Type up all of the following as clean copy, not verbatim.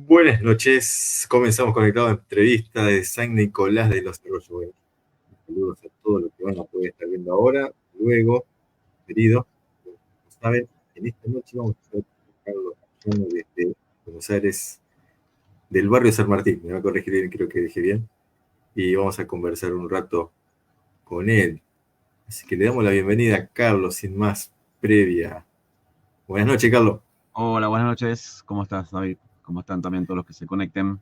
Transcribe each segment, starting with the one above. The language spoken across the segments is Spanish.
Buenas noches, comenzamos conectado a entrevista de San Nicolás de los Arroyos. Bueno, saludos a todos los que van a poder estar viendo ahora, luego, querido. Como saben, en esta noche vamos a estar con Carlos Ayano desde Buenos Aires, del barrio San Martín. Me va a corregir bien, creo que dije bien. Y vamos a conversar un rato con él. Así que le damos la bienvenida a Carlos, sin más previa. Buenas noches, Carlos. Hola, buenas noches. ¿Cómo estás, David? ¿Cómo están también todos los que se conecten?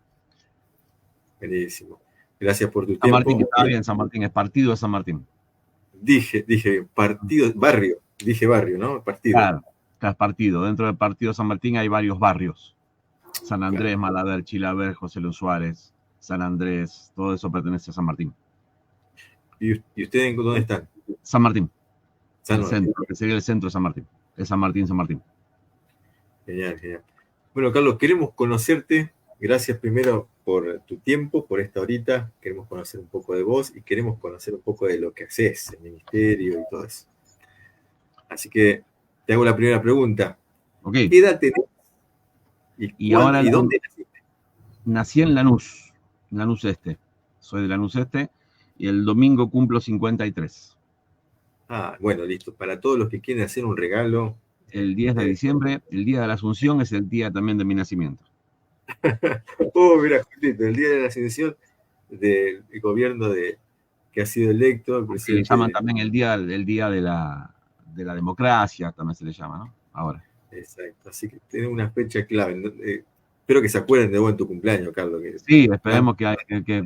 Buenísimo. Gracias por tu San Martín, tiempo. estaba bien, San Martín, es partido de San Martín. Dije partido, barrio, dije barrio, ¿no? Partido. Claro, es partido. Dentro del partido de San Martín hay varios barrios. San Claro. Andrés, Malaber, Chilaver, José Luis Suárez, San Andrés, todo eso pertenece a San Martín. ¿Y ustedes dónde están? San Martín, San el Martín. centro, que sería el centro de San Martín. Es San Martín, San Martín. Genial, genial. Bueno, Carlos, queremos conocerte. Gracias primero por tu tiempo, por esta horita. Queremos conocer un poco de vos y queremos conocer un poco de lo que haces, el ministerio y todo eso. Así que te hago la primera pregunta. Ok, ¿Qué edad tenés y ahora y dónde naciste? nací en Lanús Este. Soy de Lanús Este y el domingo cumplo 53. Ah, bueno, listo. Para todos los que quieren hacer un regalo, El 10 de eh, diciembre, el día de la Asunción, es el día también de mi nacimiento. oh, mira, justito, el día de la ascensión del gobierno que ha sido electo, el Que le llaman presidente. también el día de la democracia, también se le llama, ¿no? Ahora. Exacto, así que tiene una fecha clave. ¿No? Espero que se acuerden de vos en tu cumpleaños, Carlos. Sí, esperemos que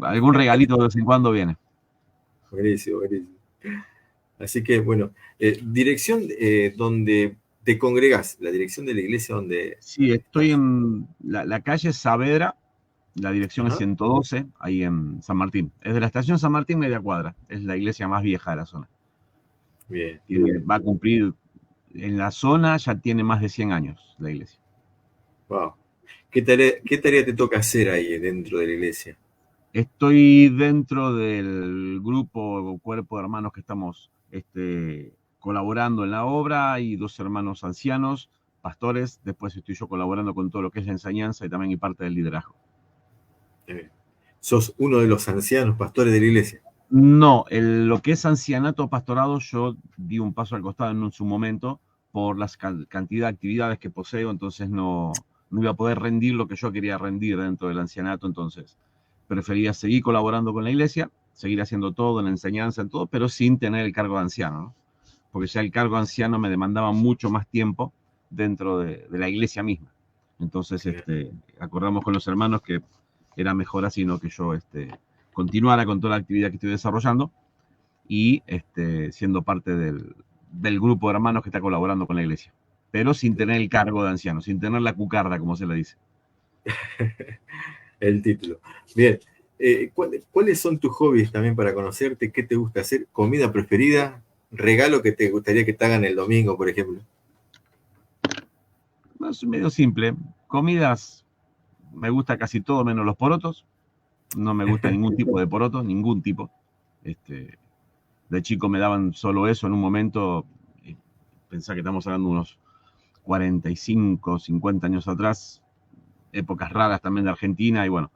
algún regalito de vez en cuando viene. Buenísimo, buenísimo. Así que, bueno, dirección donde te congregás, la dirección de la iglesia donde Sí, estoy estás. en la calle Saavedra, la dirección es Ajá, 112, ahí en San Martín. Es de la estación San Martín, media cuadra. Es la iglesia más vieja de la zona. bien. Va a cumplir, en la zona ya tiene más de 100 años la iglesia. Wow. Qué tarea te toca hacer ahí dentro de la iglesia? Estoy dentro del grupo o cuerpo de hermanos que estamos colaborando en la obra y dos hermanos ancianos, pastores. Después estoy yo colaborando con todo lo que es la enseñanza y también y parte del liderazgo. Eh, ¿Sos uno de los ancianos pastores de la iglesia? No, lo que es ancianato pastorado, yo di un paso al costado en su momento por la cantidad de actividades que poseo, entonces no iba a poder rendir lo que yo quería rendir dentro del ancianato, entonces prefería seguir colaborando con la iglesia, seguir haciendo todo en la enseñanza, en todo, pero sin tener el cargo de anciano, ¿no? Porque ya el cargo de anciano me demandaba mucho más tiempo dentro de la iglesia misma. Entonces, acordamos con los hermanos que era mejor así, ¿no? Que yo continuara con toda la actividad que estoy desarrollando y siendo parte del grupo de hermanos que está colaborando con la iglesia, pero sin tener el cargo de anciano, sin tener la cucarda, como se le dice. El título. Bien. ¿Cuáles son tus hobbies también para conocerte? ¿Qué te gusta hacer? ¿Comida preferida? ¿Regalo que te gustaría que te hagan el domingo, por ejemplo? Es medio simple. Comidas, me gusta casi todo menos los porotos. No me gusta ningún tipo de poroto, ningún tipo. Este, de chico me daban solo eso en un momento. Pensá que estamos hablando de unos 45, 50 años atrás, épocas raras también de Argentina, y bueno,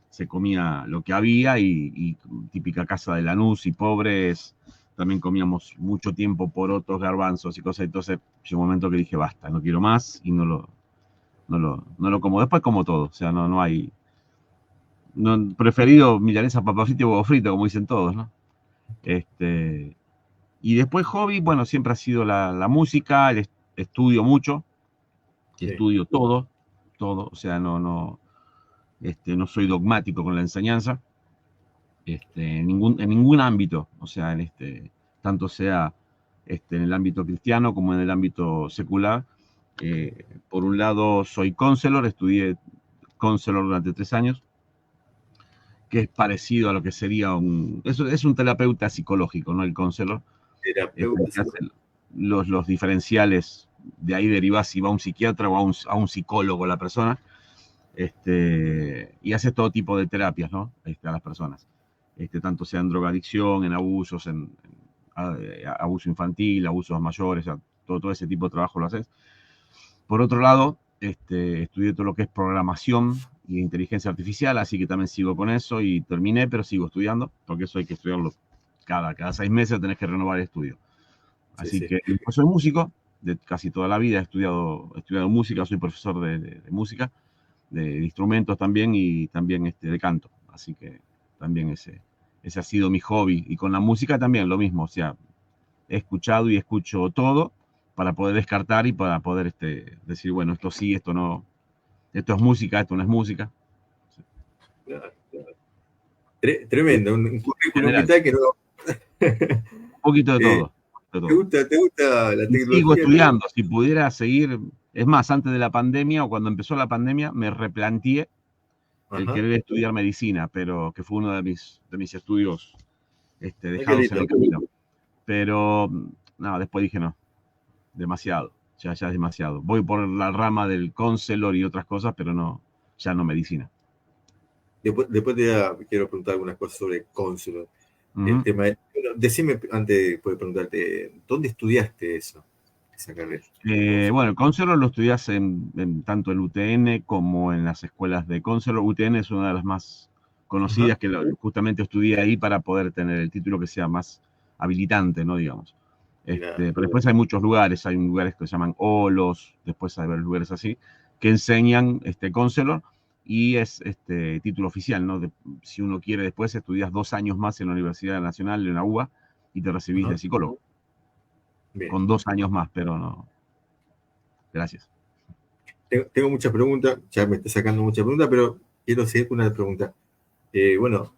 se comía lo que había y típica casa de Lanús y pobres, también comíamos mucho tiempo porotos, garbanzos y cosas, entonces llegó un momento que dije basta, no quiero más y no lo como. Después como todo, o sea, no hay, no, preferido milanesa, papa frita y huevo frito, como dicen todos, ¿no? Este, y después hobby, bueno, siempre ha sido la música, estudio mucho, Sí. estudio todo, o sea, no soy dogmático con la enseñanza, en ningún ámbito, o sea, tanto sea en el ámbito cristiano como en el ámbito secular. Por un lado, soy counselor, estudié counselor durante 3 años, que es parecido a lo que sería es un terapeuta psicológico, ¿no? El counselor, Terapeuta que hace psicológico. los diferenciales, de ahí derivás si va a un psiquiatra o a un psicólogo la persona, y hace todo tipo de terapias, ¿no? A las personas, tanto sea en drogadicción, en abusos, abuso infantil, abusos mayores, o sea, todo ese tipo de trabajo lo haces. Por otro lado, Estudié todo lo que es programación y inteligencia artificial, así que también sigo con eso y terminé, pero sigo estudiando, porque eso hay que estudiarlo cada 6 meses, tenés que renovar el estudio. Sí, Así sí. que yo soy músico de casi toda la vida, he estudiado música, soy profesor de música, de instrumentos también y también de canto. Así que también ese ha sido mi hobby. Y con la música también lo mismo, o sea, he escuchado y escucho todo para poder descartar y para poder decir, bueno, esto sí, esto no, esto es música, esto no es música. Claro, claro. Tremendo, un currículum General, vital que no. un poquito de Eh, todo. De todo. te gusta la Y sigo tecnología? estudiando, si pudiera seguir, es más, antes de la pandemia o cuando empezó la pandemia, me replanteé el Ajá. querer estudiar medicina, pero que fue uno de mis estudios Ay, qué dejados en lindo. el camino. Pero, no, después dije no, demasiado, ya es demasiado. Voy por la rama del counselor y otras cosas, pero no, ya no medicina. Después quiero preguntar algunas cosas sobre cónsul. El Ujú. tema bueno, decime antes de preguntarte, ¿dónde estudiaste eso, esa carrera de cónsul? Bueno, el counselor lo estudias en tanto el UTN como en las escuelas de counselor. UTN es una de las más Ajá. conocidas que justamente estudié ahí para poder tener el título que sea más habilitante, ¿no? Digamos. Mira, Pero después hay muchos lugares, hay lugares que se llaman OLOS, después hay varios lugares así, que enseñan counselor y es título oficial, ¿no? Si uno quiere después estudias 2 años más en la Universidad Nacional, en la UBA, y te recibís ajá. de psicólogo, Bien. con 2 años más, pero no. Gracias. Tengo muchas preguntas, ya me está sacando muchas preguntas, pero quiero seguir con una pregunta. Bueno,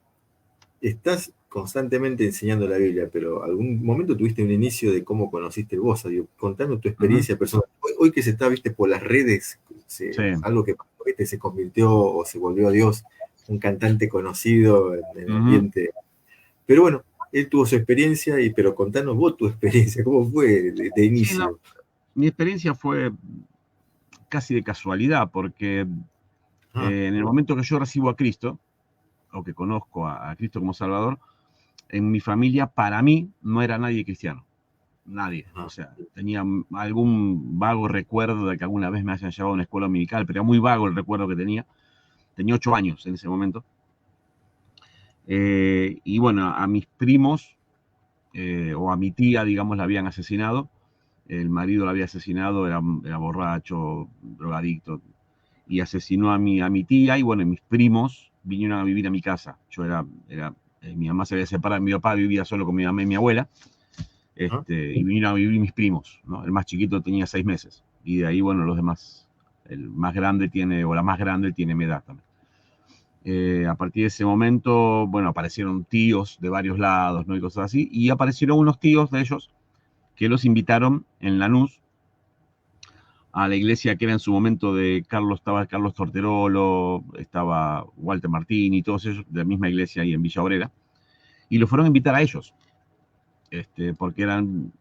estás constantemente enseñando la Biblia, pero ¿algún momento tuviste un inicio de cómo conociste vos? Digo, contame tu Ujú. experiencia personal. Hoy que se está, viste, por las redes, Sí. algo que viste, se convirtió o se volvió a Dios, un cantante conocido en el Ujú. ambiente. Pero bueno, él tuvo su experiencia, pero contanos vos tu experiencia, ¿cómo fue de Sí, no, inicio? mi experiencia fue casi de casualidad, porque Ah, en el momento que yo recibo a Cristo, o que conozco a Cristo como Salvador, en mi familia, para mí, no era nadie cristiano. Nadie. O ajá, sea, tenía algún vago recuerdo de que alguna vez me hayan llevado a una escuela dominical, pero era muy vago el recuerdo que tenía. Tenía 8 años en ese momento. Y bueno, a mis primos, o a mi tía, digamos, la habían asesinado. El marido la había asesinado, era borracho, drogadicto, y asesinó a mi tía, y bueno, mis primos vinieron a vivir a mi casa. Mi mamá se había separado, mi papá vivía solo con mi mamá y mi abuela, ajá, y vinieron a vivir mis primos, ¿no? El más chiquito tenía 6 meses, y de ahí, bueno, los demás, el más grande tiene, o la más grande tiene mi edad también. A partir de ese momento, bueno, aparecieron tíos de varios lados, ¿no? Y cosas así, y aparecieron unos tíos de ellos que los invitaron en Lanús a la iglesia que era en su momento de Carlos, estaba Carlos Torterolo, estaba Walter Martín y todos ellos de la misma iglesia ahí en Villa Obrera, y los fueron a invitar a ellos, porque eran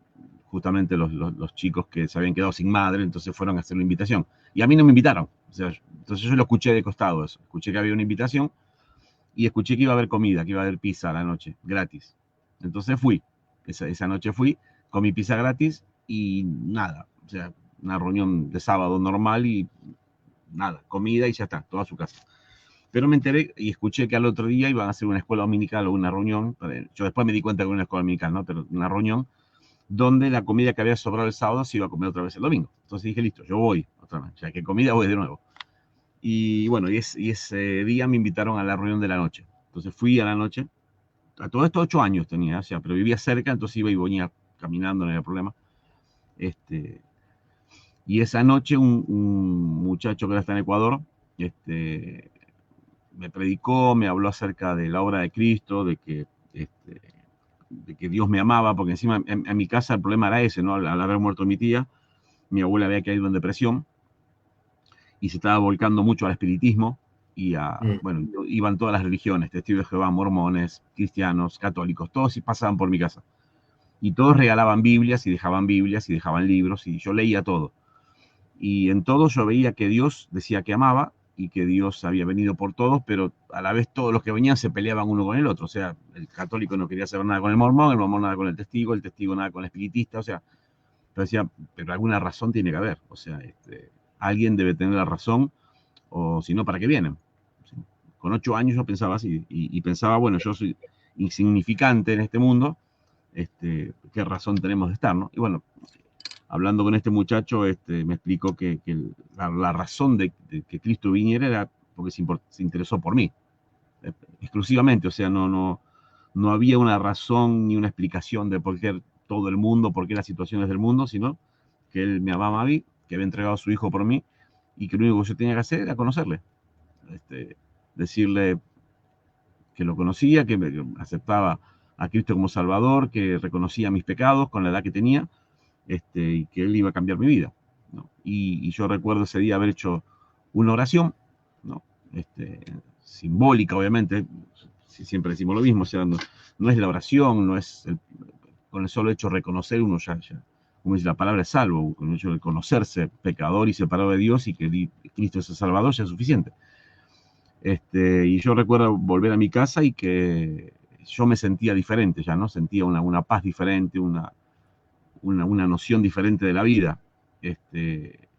justamente los chicos que se habían quedado sin madre, entonces fueron a hacer la invitación. Y a mí no me invitaron, o sea, entonces yo lo escuché de costado eso, escuché que había una invitación y escuché que iba a haber comida, que iba a haber pizza a la noche, gratis. Entonces fui, esa noche fui, comí pizza gratis y nada, o sea, una reunión de sábado normal y nada, comida y ya está, toda su casa. Pero me enteré y escuché que al otro día iban a hacer una escuela dominical o una reunión. Yo después me di cuenta que era una escuela dominical, ¿no? Pero una reunión donde la comida que había sobrado el sábado se iba a comer otra vez el domingo. Entonces dije, listo, yo voy otra vez. Ya que comida voy de nuevo. Y bueno, y ese día me invitaron a la reunión de la noche. Entonces fui a la noche. A todo esto 8 años tenía, o sea, pero vivía cerca, entonces iba y venía caminando, no había problema. Este, y esa noche un muchacho que ahora está en Ecuador, este, me predicó, me habló acerca de la obra de Cristo, este, de que Dios me amaba, porque encima en mi casa el problema era ese, ¿no? Al haber muerto mi tía, mi abuela había caído en depresión y se estaba volcando mucho al espiritismo mm, bueno, iban todas las religiones, testigos de Jehová, mormones, cristianos, católicos, todos pasaban por mi casa. Y todos regalaban Biblias y dejaban libros y yo leía todo. Y en todo yo veía que Dios decía que amaba y que Dios había venido por todos, pero a la vez todos los que venían se peleaban uno con el otro. O sea, el católico no quería saber nada con el mormón nada con el testigo nada con el espiritista. O sea, yo decía, pero alguna razón tiene que haber. O sea, alguien debe tener la razón, o si no, ¿para qué vienen? Con 8 años yo pensaba así, y pensaba, bueno, yo soy insignificante en este mundo, ¿qué razón tenemos de estar, no? Y bueno, hablando con este muchacho, me explicó que la razón de que Cristo viniera era porque se interesó por mí, exclusivamente. O sea, no había una razón ni una explicación de por qué todo el mundo, por qué las situaciones del mundo, sino que él me amaba a mí, que había entregado a su hijo por mí, y que lo único que yo tenía que hacer era conocerle, decirle que lo conocía, que aceptaba a Cristo como Salvador, que reconocía mis pecados con la edad que tenía, y que él iba a cambiar mi vida, ¿no? Y yo recuerdo ese día haber hecho una oración, ¿no? Simbólica, obviamente, siempre decimos lo mismo, o sea, no es la oración, no es con el solo hecho de reconocer uno ya, como dice la palabra, es salvo, con el hecho de conocerse pecador y separado de Dios y que Cristo es el Salvador ya es suficiente. Y yo recuerdo volver a mi casa y que yo me sentía diferente ya, ¿no? Sentía una paz diferente, una noción diferente de la vida.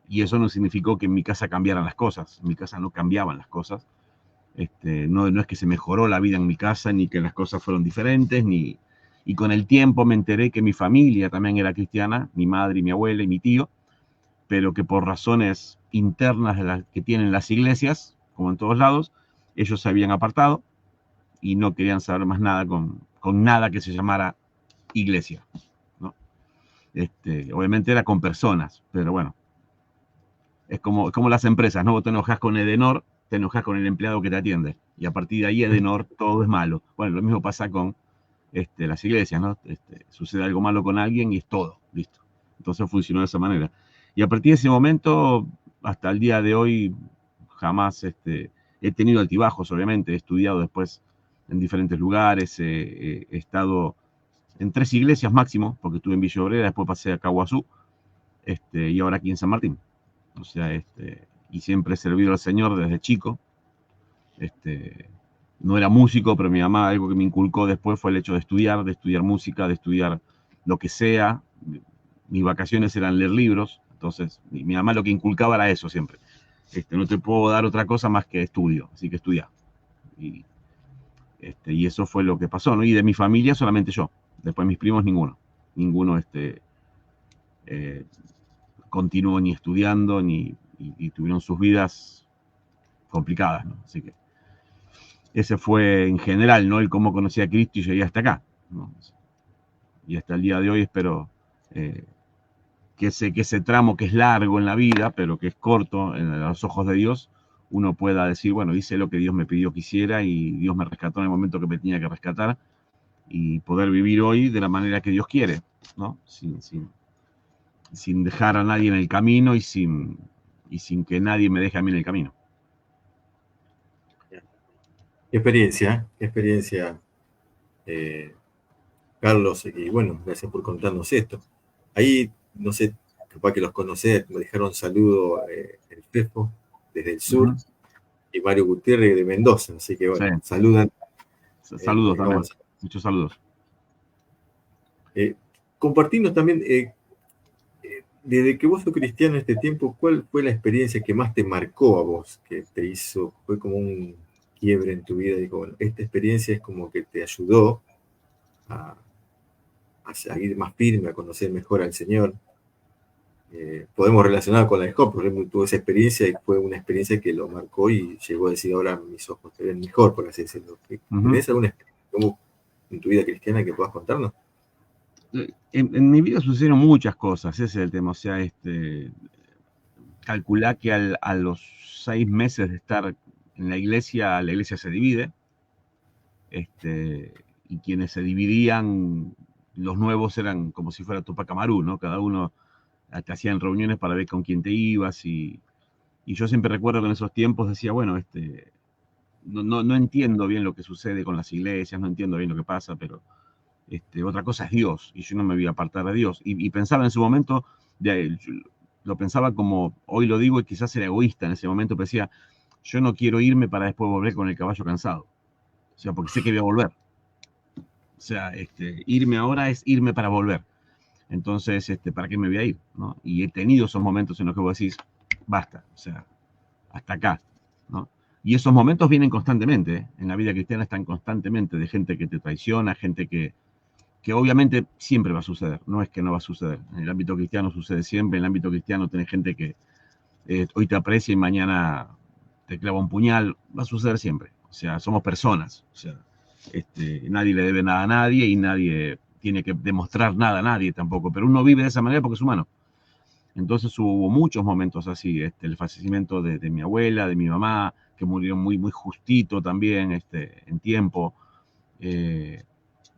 Y eso no significó que en mi casa cambiaran las cosas. En mi casa no cambiaban las cosas. No es que se mejoró la vida en mi casa, ni que las cosas fueron diferentes, y con el tiempo me enteré que mi familia también era cristiana, mi madre y mi abuela y mi tío, pero que por razones internas de las que tienen las iglesias, como en todos lados, ellos se habían apartado y no querían saber más nada con nada que se llamara iglesia, ¿no? Obviamente era con personas, pero bueno, es como las empresas, ¿no? Vos te enojas con Edenor, te enojas con el empleado que te atiende, y a partir de ahí Edenor todo es malo. Bueno, lo mismo pasa con las iglesias, ¿no? Sucede algo malo con alguien y es todo, listo. Entonces funcionó de esa manera. Y a partir de ese momento, hasta el día de hoy, jamás he tenido altibajos, obviamente. He estudiado después en diferentes lugares, he estado en 3 iglesias máximo, porque estuve en Villa Obrera, después pasé a Caguazú, y ahora aquí en San Martín. O sea, y siempre he servido al Señor desde chico. No era músico, pero mi mamá, algo que me inculcó después fue el hecho de estudiar música, de estudiar lo que sea. Mis vacaciones eran leer libros, entonces mi mamá lo que inculcaba era eso siempre. No te puedo dar otra cosa más que estudio, así que estudia. Y eso fue lo que pasó, ¿no? Y de mi familia solamente yo. Después mis primos ninguno. Ninguno continuó ni estudiando, y tuvieron sus vidas complicadas, ¿no? Así que ese fue en general, ¿no? El cómo conocí a Cristo y llegué hasta acá, ¿no? Y hasta el día de hoy espero que ese tramo que es largo en la vida, pero que es corto en los ojos de Dios, uno pueda decir, bueno, hice lo que Dios me pidió que hiciera y Dios me rescató en el momento que me tenía que rescatar, y poder vivir hoy de la manera que Dios quiere, ¿no? Sin dejar a nadie en el camino y sin que nadie me deje a mí en el camino. Qué experiencia, Carlos, y bueno, gracias por contarnos esto. Ahí, no sé, capaz que los conocés, me dejaron saludo el Fefo desde el sur, y Mario Gutiérrez de Mendoza, así que bueno, sí. Saludan. Saludos también, muchos saludos. Compartimos también, desde que vos sos cristiano en este tiempo, ¿cuál fue la experiencia que más te marcó a vos, que te hizo, fue como un quiebre en tu vida? Digo, bueno, esta experiencia es como que te ayudó a seguir más firme, a conocer mejor al Señor. Podemos relacionar con la de Job, porque tuvo esa experiencia y fue una experiencia que lo marcó y llegó a decir, ahora mis ojos te ven mejor, por así decirlo. ¿Tenés alguna experiencia en tu vida cristiana que puedas contarnos? En mi vida sucedieron muchas cosas, ese es el tema. O sea, calculá que a los 6 meses de estar en la iglesia se divide, y quienes se dividían, los nuevos eran como si fuera Tupac Amaru, ¿no? Cada uno te hacían reuniones para ver con quién te ibas, y yo siempre recuerdo que en esos tiempos decía, bueno, no entiendo bien lo que sucede con las iglesias, no entiendo bien lo que pasa, pero otra cosa es Dios, y yo no me voy a apartar de Dios. Y pensaba en su momento, lo pensaba como hoy lo digo, y quizás era egoísta en ese momento, pero decía, yo no quiero irme para después volver con el caballo cansado. O sea, porque sé que voy a volver. O sea, irme ahora es irme para volver. Entonces, ¿para qué me voy a ir? ¿No? Y he tenido esos momentos en los que vos decís, basta, o sea, hasta acá, ¿no? Y esos momentos vienen constantemente, ¿eh? En la vida cristiana están constantemente, de gente que te traiciona, gente que obviamente siempre va a suceder, no es que no va a suceder. En el ámbito cristiano sucede siempre, en el ámbito cristiano tenés gente que hoy te aprecia y mañana te clava un puñal, va a suceder siempre. O sea, somos personas, o sea, nadie le debe nada a nadie y nadie tiene que demostrar nada a nadie tampoco, pero uno vive de esa manera porque es humano. Entonces hubo muchos momentos así, el fallecimiento de mi abuela, de mi mamá, que murió muy, muy justito también, en tiempo, eh,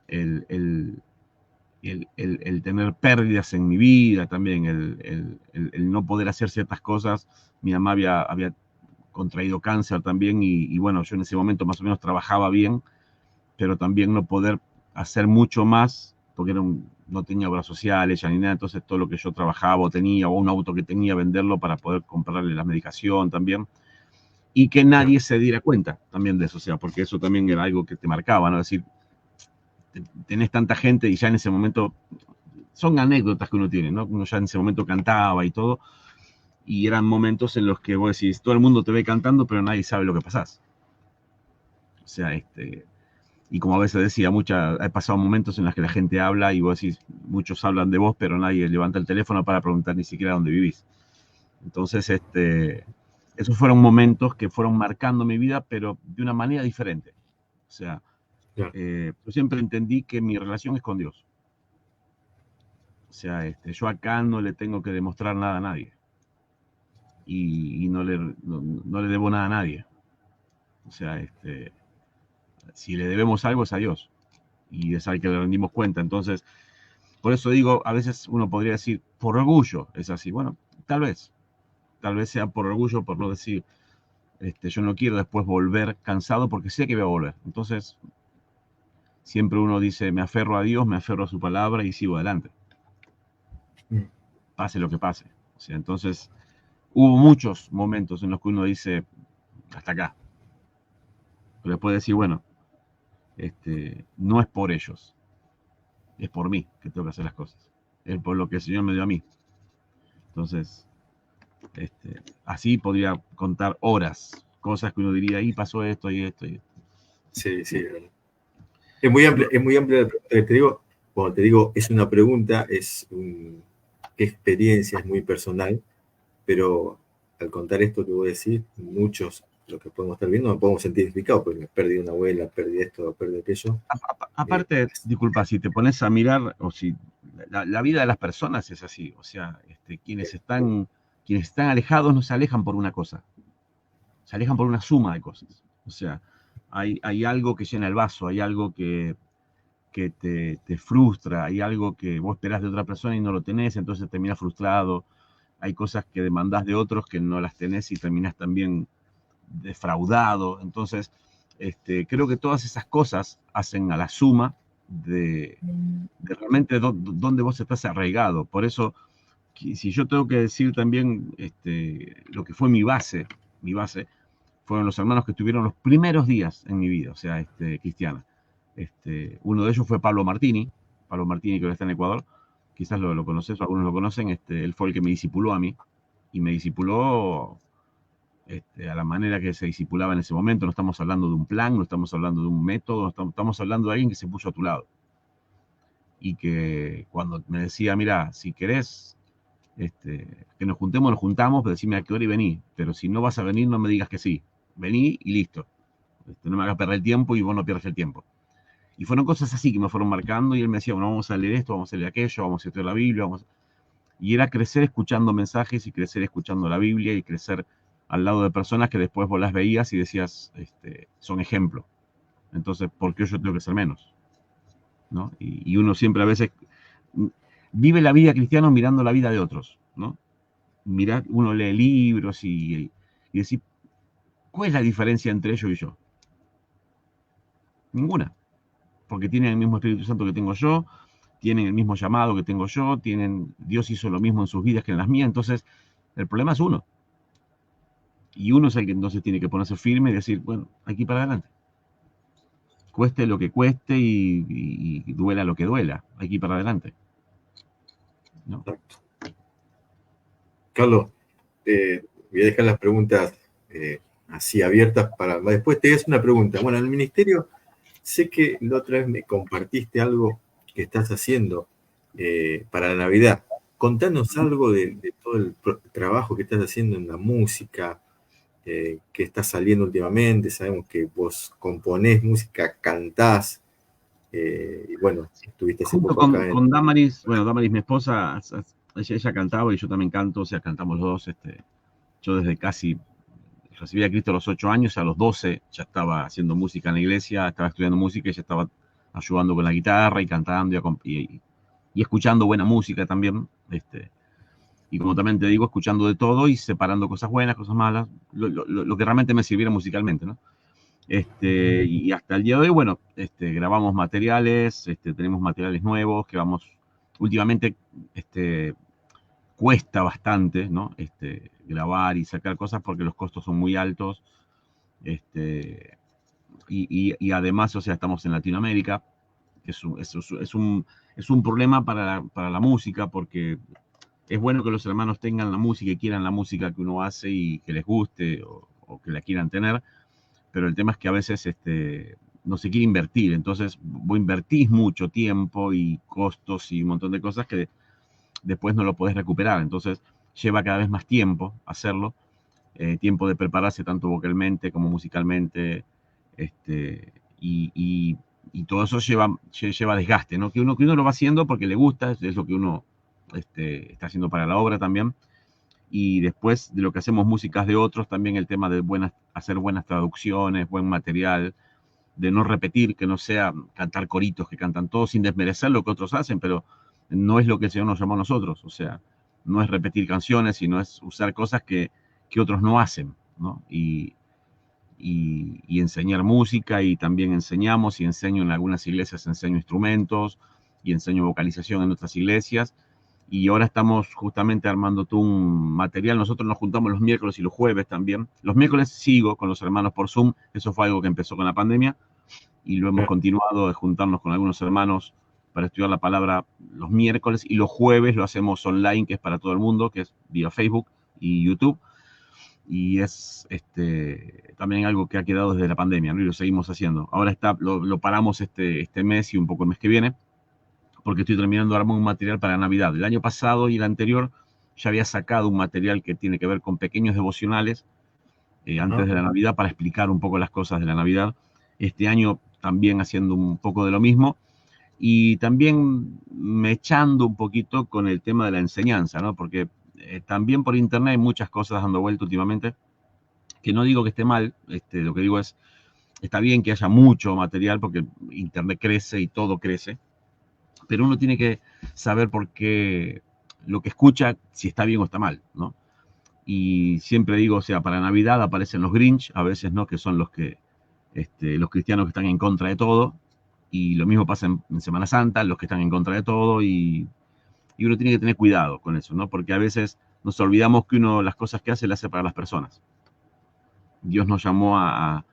el, el, el tener pérdidas en mi vida también, el no poder hacer ciertas cosas. Mi mamá había contraído cáncer también y bueno, yo en ese momento más o menos trabajaba bien, pero también no poder hacer mucho más, porque no tenía obras sociales ya ni nada, entonces todo lo que yo trabajaba o tenía, o un auto que tenía, venderlo para poder comprarle la medicación también, y que nadie se diera cuenta también de eso, o sea, porque eso también era algo que te marcaba, ¿no? Es decir, tenés tanta gente y ya en ese momento, son anécdotas que uno tiene, ¿no? Uno ya en ese momento cantaba y todo, y eran momentos en los que vos decís, todo el mundo te ve cantando, pero nadie sabe lo que pasás. O sea, y como a veces decía, he pasado momentos en los que la gente habla y vos decís, muchos hablan de vos, pero nadie levanta el teléfono para preguntar ni siquiera dónde vivís. Entonces, esos fueron momentos que fueron marcando mi vida, pero de una manera diferente. O sea, yo siempre entendí que mi relación es con Dios. O sea, yo acá no le tengo que demostrar nada a nadie. Y no le debo nada a nadie. O sea, si le debemos algo es a Dios. Y es al que le rendimos cuenta. Entonces, por eso digo, a veces uno podría decir, por orgullo es así. Bueno, tal vez sea por orgullo, por no decir, yo no quiero después volver cansado porque sé que voy a volver. Entonces, siempre uno dice, me aferro a Dios, me aferro a su palabra y sigo adelante. Pase lo que pase. O sea, entonces, hubo muchos momentos en los que uno dice, hasta acá. Pero después decir, bueno, no es por ellos, es por mí que tengo que hacer las cosas. Es por lo que el Señor me dio a mí. Entonces, así podría contar horas, cosas que uno diría, ahí pasó esto y esto y esto. Sí, sí. Es muy amplia la pregunta que te digo. Cuando te digo, es una pregunta, qué experiencia, es muy personal, pero al contar esto que voy a decir, muchos, lo que podemos estar viendo, nos podemos sentir identificados, porque perdí una abuela, perdí esto, perdí aquello. Aparte, disculpa, si te pones a mirar, o si la vida de las personas es así, o sea, quienes están alejados no se alejan por una cosa, se alejan por una suma de cosas. O sea, hay algo que llena el vaso, hay algo que te frustra, hay algo que vos esperás de otra persona y no lo tenés, entonces terminás frustrado, hay cosas que demandás de otros que no las tenés y terminás también defraudado. Entonces, creo que todas esas cosas hacen a la suma de realmente dónde vos estás arraigado. Por eso, si yo tengo que decir también lo que fue mi base fueron los hermanos que estuvieron los primeros días en mi vida, o sea, cristiana. Uno de ellos fue Pablo Martini que ahora está en Ecuador, quizás lo conoces o algunos lo conocen, él fue el que me discipuló a mí, y me discipuló a la manera que se discipulaba en ese momento. No estamos hablando de un plan, no estamos hablando de un método, estamos hablando de alguien que se puso a tu lado. Y que cuando me decía, mira, si querés que nos juntamos, pero decime a qué hora y vení. Pero si no vas a venir, no me digas que sí. Vení y listo. No me hagas perder el tiempo y vos no pierdas el tiempo. Y fueron cosas así que me fueron marcando y él me decía, bueno, vamos a leer esto, vamos a leer aquello, vamos a estudiar la Biblia, Y era crecer escuchando mensajes y crecer escuchando la Biblia y crecer al lado de personas que después vos las veías y decías, son ejemplo. Entonces, ¿por qué yo tengo que ser menos? ¿No? Y uno siempre a veces vive la vida cristiana mirando la vida de otros, ¿no? Uno lee libros y decir, ¿cuál es la diferencia entre ellos y yo? Ninguna. Porque tienen el mismo Espíritu Santo que tengo yo, tienen el mismo llamado que tengo yo, Dios hizo lo mismo en sus vidas que en las mías, entonces el problema es uno. Y uno es el que entonces tiene que ponerse firme y decir, bueno, aquí para adelante. Cueste lo que cueste y duela lo que duela. Aquí para adelante. ¿No? Carlos, voy a dejar las preguntas así abiertas para después te hagas una pregunta. Bueno, en el ministerio sé que la otra vez me compartiste algo que estás haciendo para la Navidad. Contanos algo de todo el trabajo que estás haciendo en la música, que está saliendo últimamente. Sabemos que vos componés música, cantás, y bueno, estuviste hace Junto poco acá en... con Damaris, bueno, Damaris, mi esposa, ella cantaba y yo también canto, o sea, cantamos los dos. Yo desde casi recibí a Cristo a los 8 años, a los 12 ya estaba haciendo música en la iglesia, estaba estudiando música y ya estaba ayudando con la guitarra y cantando y escuchando buena música también. Y como también te digo, escuchando de todo y separando cosas buenas, cosas malas, lo que realmente me sirviera musicalmente, ¿no? Y hasta el día de hoy, bueno, grabamos materiales, tenemos materiales nuevos que vamos, últimamente, cuesta bastante, ¿no? Grabar y sacar cosas porque los costos son muy altos, y además, o sea, estamos en Latinoamérica, que es un problema para la música porque es bueno que los hermanos tengan la música y quieran la música que uno hace y que les guste o que la quieran tener, pero el tema es que a veces no se quiere invertir, entonces vos invertís mucho tiempo y costos y un montón de cosas que después no lo podés recuperar, entonces lleva cada vez más tiempo hacerlo, tiempo de prepararse tanto vocalmente como musicalmente, este, y, y, y todo eso lleva desgaste, ¿no? Que uno lo va haciendo porque le gusta, es lo que uno está haciendo para la obra también, y después de lo que hacemos músicas de otros, también el tema de hacer buenas traducciones, buen material, de no repetir, que no sea cantar coritos que cantan todos sin desmerecer lo que otros hacen, pero no es lo que el Señor nos llamó a nosotros, o sea, no es repetir canciones, sino es usar cosas que otros no hacen, ¿no? Y enseñar música, y también enseñamos y enseño en algunas iglesias, enseño instrumentos y enseño vocalización en otras iglesias, y ahora estamos justamente armando todo un material. Nosotros nos juntamos los miércoles y los jueves también. Los miércoles sigo con los hermanos por Zoom, eso fue algo que empezó con la pandemia, y lo hemos continuado de juntarnos con algunos hermanos para estudiar la palabra los miércoles, y los jueves lo hacemos online, que es para todo el mundo, que es vía Facebook y YouTube, y es también algo que ha quedado desde la pandemia, ¿no? Y lo seguimos haciendo. Ahora lo paramos este mes y un poco el mes que viene, porque estoy terminando de armar un material para Navidad. El año pasado y el anterior ya había sacado un material que tiene que ver con pequeños devocionales antes de la Navidad, para explicar un poco las cosas de la Navidad. Este año también haciendo un poco de lo mismo, y también me echando un poquito con el tema de la enseñanza, ¿no? Porque también por internet hay muchas cosas dando vuelta últimamente, que no digo que esté mal, lo que digo es, está bien que haya mucho material porque internet crece y todo crece, pero uno tiene que saber por qué lo que escucha, si está bien o está mal, ¿no? Y siempre digo, o sea, para Navidad aparecen los Grinch, a veces, ¿no? Que son los cristianos que están en contra de todo, y lo mismo pasa en Semana Santa, los que están en contra de todo, y uno tiene que tener cuidado con eso, ¿no? Porque a veces nos olvidamos que uno las cosas que hace las hace para las personas. Dios nos llamó a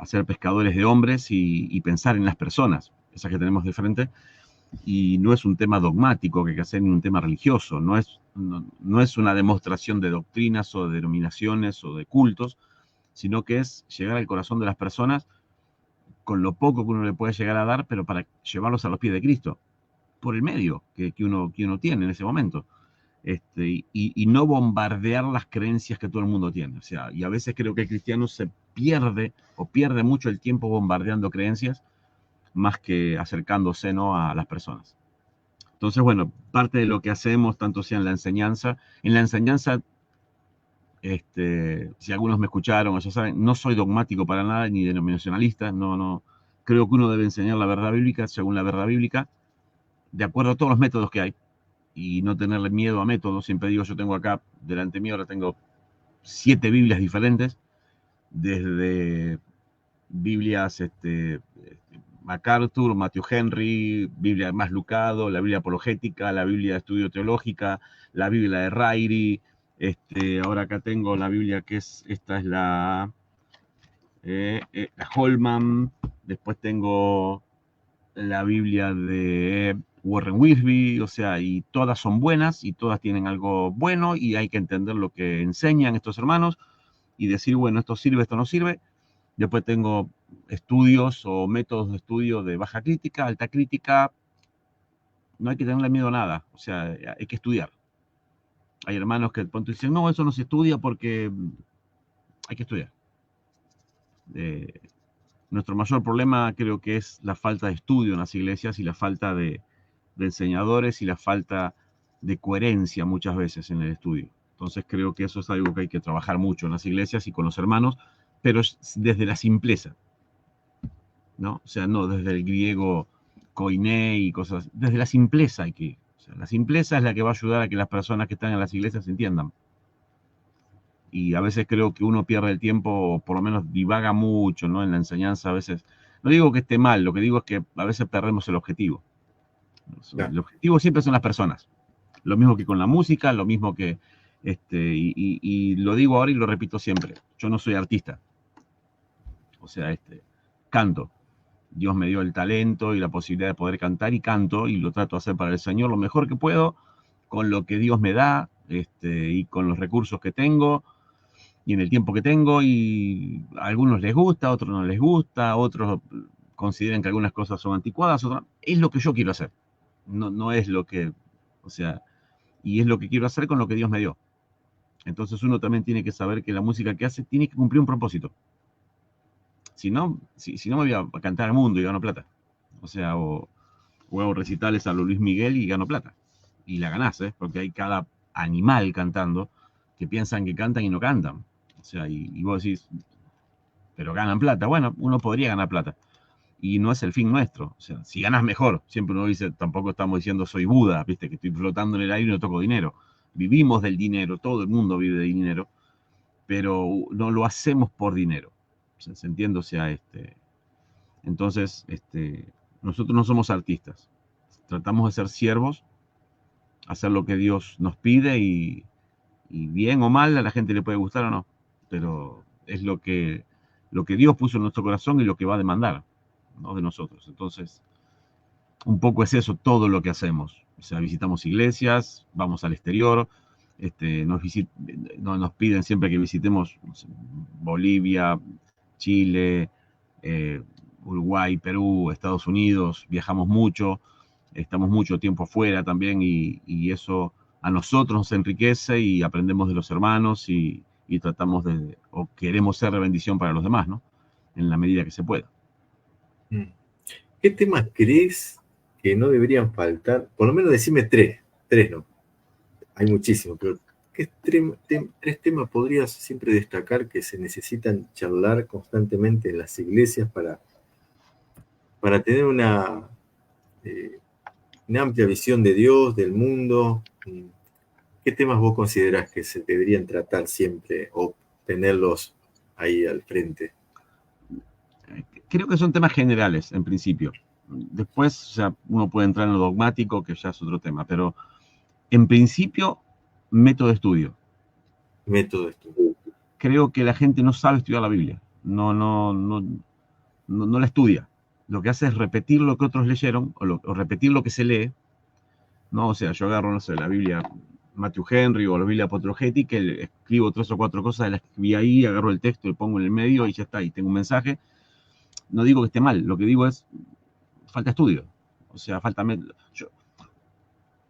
ser pescadores de hombres y pensar en las personas, esas que tenemos de frente, y no es un tema dogmático que hay que hacer, ni un tema religioso, no es una demostración de doctrinas o de denominaciones o de cultos, sino que es llegar al corazón de las personas con lo poco que uno le puede llegar a dar, pero para llevarlos a los pies de Cristo, por el medio que uno tiene en ese momento. Y no bombardear las creencias que todo el mundo tiene. O sea, y a veces creo que el cristiano se pierde mucho el tiempo bombardeando creencias más que acercándose, ¿no?, a las personas. Entonces, bueno, parte de lo que hacemos, tanto sea en la enseñanza, si algunos me escucharon o ya saben, no soy dogmático para nada ni denominacionalista, no, creo que uno debe enseñar la verdad bíblica según la verdad bíblica, de acuerdo a todos los métodos que hay, y no tenerle miedo a métodos. Siempre digo, yo tengo acá delante mío, ahora tengo 7 Biblias diferentes, desde Biblias MacArthur, Matthew Henry, Biblia más Lucado, la Biblia apologética, la Biblia de estudio teológica, la Biblia de Ryrie. Ahora acá tengo la Biblia esta es la Holman. Después tengo la Biblia de Warren Wiersbe, o sea, y todas son buenas y todas tienen algo bueno y hay que entender lo que enseñan estos hermanos y decir, bueno, esto sirve, esto no sirve. Después tengo estudios o métodos de estudio de baja crítica, alta crítica. No hay que tenerle miedo a nada, o sea, hay que estudiar. Hay hermanos que de pronto dicen, no, eso no se estudia porque hay que estudiar. Nuestro mayor problema creo que es la falta de estudio en las iglesias y la falta de enseñadores y la falta de coherencia muchas veces en el estudio. Entonces creo que eso es algo que hay que trabajar mucho en las iglesias y con los hermanos, pero desde la simpleza, ¿no? O sea, no desde el griego koiné y cosas, desde la simpleza hay que, o sea, la simpleza es la que va a ayudar a que las personas que están en las iglesias entiendan. Y a veces creo que uno pierde el tiempo, o por lo menos divaga mucho, ¿no? En la enseñanza a veces. No digo que esté mal, lo que digo es que a veces perdemos el objetivo. Claro. El objetivo siempre son las personas. Lo mismo que con la música, lo mismo que, y lo digo ahora y lo repito siempre. Yo no soy artista. O sea, canto. Dios me dio el talento y la posibilidad de poder cantar y canto y lo trato de hacer para el Señor lo mejor que puedo, con lo que Dios me da, y con los recursos que tengo y en el tiempo que tengo, y a algunos les gusta, a otros no les gusta, otros consideran que algunas cosas son anticuadas, otras, es lo que yo quiero hacer. No es lo que, o sea, y es lo que quiero hacer con lo que Dios me dio. Entonces uno también tiene que saber que la música que hace tiene que cumplir un propósito. Si no, si no me voy a cantar al mundo y gano plata. O sea, o hago recitales a lo Luis Miguel y gano plata. Y la ganás, ¿eh? Porque hay cada animal cantando que piensan que cantan y no cantan. O sea, y vos decís, pero ganan plata. Bueno, uno podría ganar plata. Y no es el fin nuestro. O sea, si ganas mejor. Siempre uno dice, tampoco estamos diciendo soy Buda, viste, que estoy flotando en el aire y no toco dinero. Vivimos del dinero, todo el mundo vive de dinero, pero no lo hacemos por dinero. O sea, ¿se entiende? O sea, entonces, nosotros no somos artistas. Tratamos de ser siervos, hacer lo que Dios nos pide y bien o mal a la gente le puede gustar o no, pero es lo que Dios puso en nuestro corazón y lo que va a demandar, ¿no? De nosotros. Entonces, un poco es eso todo lo que hacemos. O sea, visitamos iglesias, vamos al exterior, nos piden siempre que visitemos, no sé, Bolivia, Chile, Uruguay, Perú, Estados Unidos, viajamos mucho, estamos mucho tiempo afuera también y eso a nosotros nos enriquece y aprendemos de los hermanos y tratamos de, o queremos ser de bendición para los demás, ¿no? En la medida que se pueda. ¿Qué temas crees que no deberían faltar? Por lo menos decime tres no. Hay muchísimos, pero ¿qué tres temas podrías siempre destacar que se necesitan charlar constantemente en las iglesias para tener una amplia visión de Dios, del mundo? ¿Qué temas vos considerás que se deberían tratar siempre o tenerlos ahí al frente? Creo que son temas generales, en principio. Después, o sea, uno puede entrar en lo dogmático, que ya es otro tema, pero en principio, método de estudio. Método de estudio. Creo que la gente no sabe estudiar la Biblia, no la estudia. Lo que hace es repetir lo que otros leyeron o repetir lo que se lee, ¿no? O sea, yo agarro, no sé, la Biblia Matthew Henry o la Biblia Apologética, que escribo 3 o 4 cosas de las que vi ahí, agarro el texto y pongo en el medio y ya está, y tengo un mensaje. No digo que esté mal, lo que digo es, falta estudio. O sea, falta...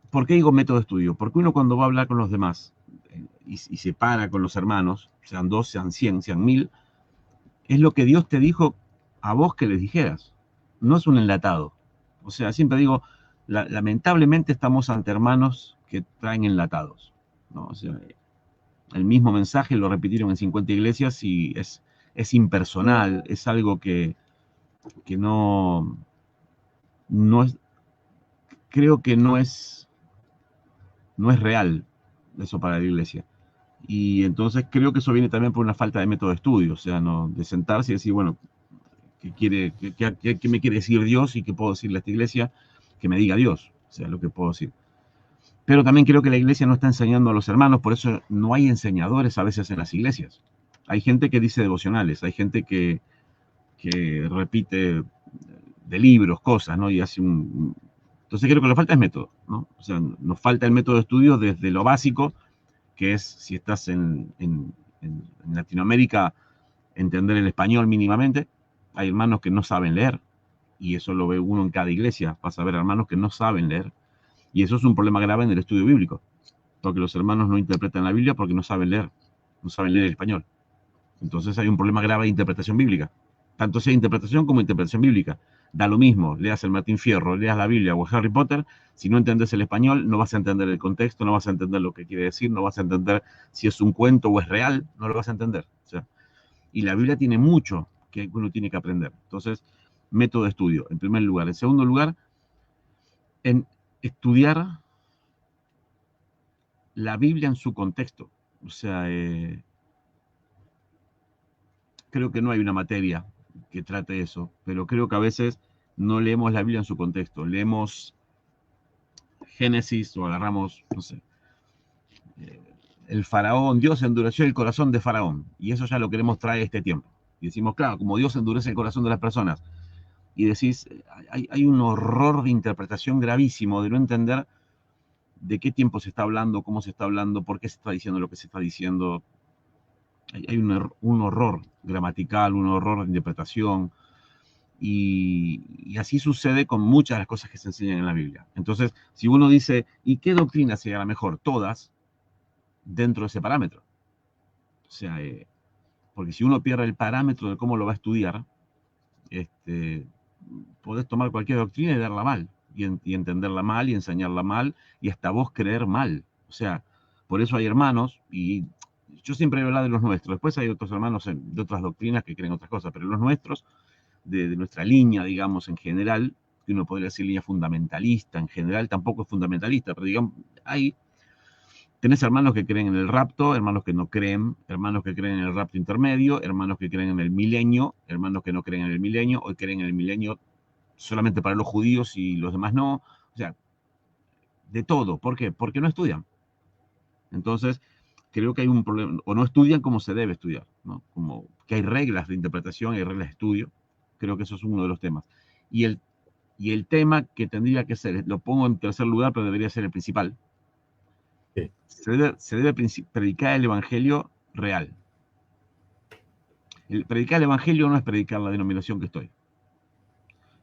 ¿Por qué digo método de estudio? Porque uno cuando va a hablar con los demás y se para con los hermanos, sean 2, sean 100, sean 1000, es lo que Dios te dijo a vos que les dijeras. No es un enlatado. O sea, siempre digo, lamentablemente estamos ante hermanos que traen enlatados, ¿no? O sea, el mismo mensaje lo repitieron en 50 iglesias y es impersonal, es algo que no es, creo que no es real eso para la iglesia. Y entonces creo que eso viene también por una falta de método de estudio, o sea, ¿no? De sentarse y decir, bueno, ¿qué me quiere decir Dios y qué puedo decirle a esta iglesia? Que me diga Dios, o sea, lo que puedo decir. Pero también creo que la iglesia no está enseñando a los hermanos, por eso no hay enseñadores a veces en las iglesias. Hay gente que dice devocionales, hay gente que repite de libros, cosas, ¿no? Y hace Entonces creo que lo falta es método, ¿no? O sea, nos falta el método de estudio desde lo básico, que es, si estás en Latinoamérica, entender el español mínimamente. Hay hermanos que no saben leer, y eso lo ve uno en cada iglesia. Vas a ver hermanos que no saben leer, y eso es un problema grave en el estudio bíblico, porque los hermanos no interpretan la Biblia porque no saben leer el español. Entonces hay un problema grave de interpretación bíblica, tanto sea interpretación como interpretación bíblica. Da lo mismo, leas el Martín Fierro, leas la Biblia o Harry Potter, si no entiendes el español, no vas a entender el contexto, no vas a entender lo que quiere decir, no vas a entender si es un cuento o es real, no lo vas a entender. O sea, y la Biblia tiene mucho que uno tiene que aprender. Entonces, método de estudio, en primer lugar. En segundo lugar, en estudiar la Biblia en su contexto. O sea, creo que no hay una materia que trate eso, pero creo que a veces no leemos la Biblia en su contexto. Leemos Génesis o agarramos, no sé, el faraón, Dios endureció el corazón de faraón, y eso ya lo queremos traer este tiempo. Y decimos, claro, como Dios endurece el corazón de las personas, y decís, hay un horror de interpretación gravísimo de no entender de qué tiempo se está hablando, cómo se está hablando, por qué se está diciendo lo que se está diciendo. Hay un horror gramatical, un horror de interpretación, y así sucede con muchas de las cosas que se enseñan en la Biblia. Entonces, si uno dice, ¿y qué doctrina sería la mejor? Todas, dentro de ese parámetro. O sea, porque si uno pierde el parámetro de cómo lo va a estudiar, podés tomar cualquier doctrina y darla mal, y entenderla mal, y enseñarla mal, y hasta vos creer mal. O sea, por eso hay hermanos, y yo siempre he hablado de los nuestros, después hay otros hermanos de otras doctrinas que creen otras cosas, pero los nuestros, de nuestra línea, digamos, en general, que uno podría decir línea fundamentalista, en general tampoco es fundamentalista, pero digamos, tenés hermanos que creen en el rapto, hermanos que no creen, hermanos que creen en el rapto intermedio, hermanos que creen en el milenio, hermanos que no creen en el milenio, o creen en el milenio solamente para los judíos y los demás no. O sea, de todo. ¿Por qué? Porque no estudian. Entonces, creo que hay un problema, o no estudian como se debe estudiar, ¿no? Como que hay reglas de interpretación, hay reglas de estudio. Creo que eso es uno de los temas. Y el tema que tendría que ser, lo pongo en tercer lugar, pero debería ser el principal. Sí. Se debe predicar el evangelio real. Predicar el evangelio no es predicar la denominación que estoy.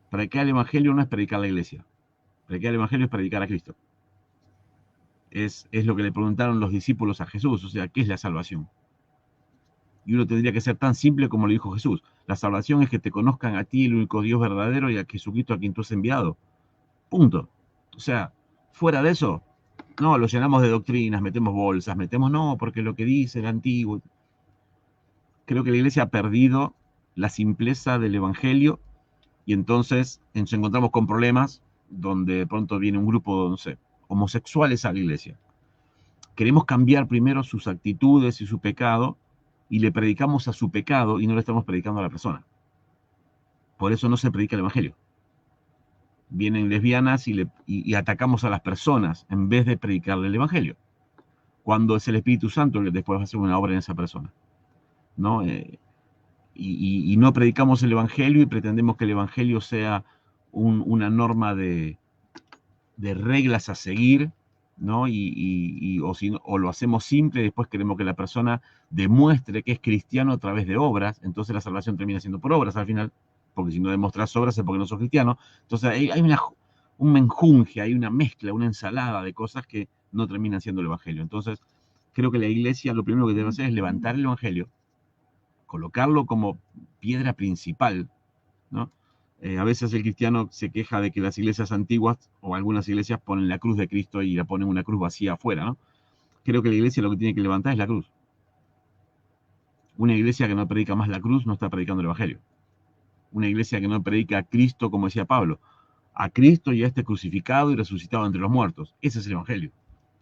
Predicar el evangelio no es predicar la iglesia. Predicar el evangelio es predicar a Cristo. Es lo que le preguntaron los discípulos a Jesús, o sea, ¿qué es la salvación? Y uno tendría que ser tan simple como lo dijo Jesús. La salvación es que te conozcan a ti, el único Dios verdadero, y a Jesucristo a quien tú has enviado. Punto. O sea, fuera de eso, no, lo llenamos de doctrinas, metemos bolsas, no, porque lo que dice el antiguo. Creo que la iglesia ha perdido la simpleza del evangelio, y entonces nos encontramos con problemas donde de pronto viene un grupo, no sé, homosexuales a la iglesia. Queremos cambiar primero sus actitudes y su pecado, y le predicamos a su pecado y no le estamos predicando a la persona. Por eso no se predica el evangelio. Vienen lesbianas y atacamos a las personas en vez de predicarle el evangelio, cuando es el Espíritu Santo el que después va a hacer una obra en esa persona, ¿no? Y no predicamos el evangelio y pretendemos que el evangelio sea una norma de reglas a seguir, ¿no? O lo hacemos simple y después queremos que la persona demuestre que es cristiano a través de obras. Entonces la salvación termina siendo por obras al final, porque si no demostras obras es porque no sos cristiano. Entonces hay un menjunje, hay una mezcla, una ensalada de cosas que no terminan siendo el evangelio. Entonces creo que la iglesia lo primero que debe hacer es levantar el evangelio, colocarlo como piedra principal, ¿no? A veces el cristiano se queja de que las iglesias antiguas o algunas iglesias ponen la cruz de Cristo y la ponen una cruz vacía afuera, ¿no? Creo que la iglesia lo que tiene que levantar es la cruz. Una iglesia que no predica más la cruz no está predicando el evangelio. Una iglesia que no predica a Cristo, como decía Pablo, a Cristo y a este crucificado y resucitado entre los muertos. Ese es el evangelio.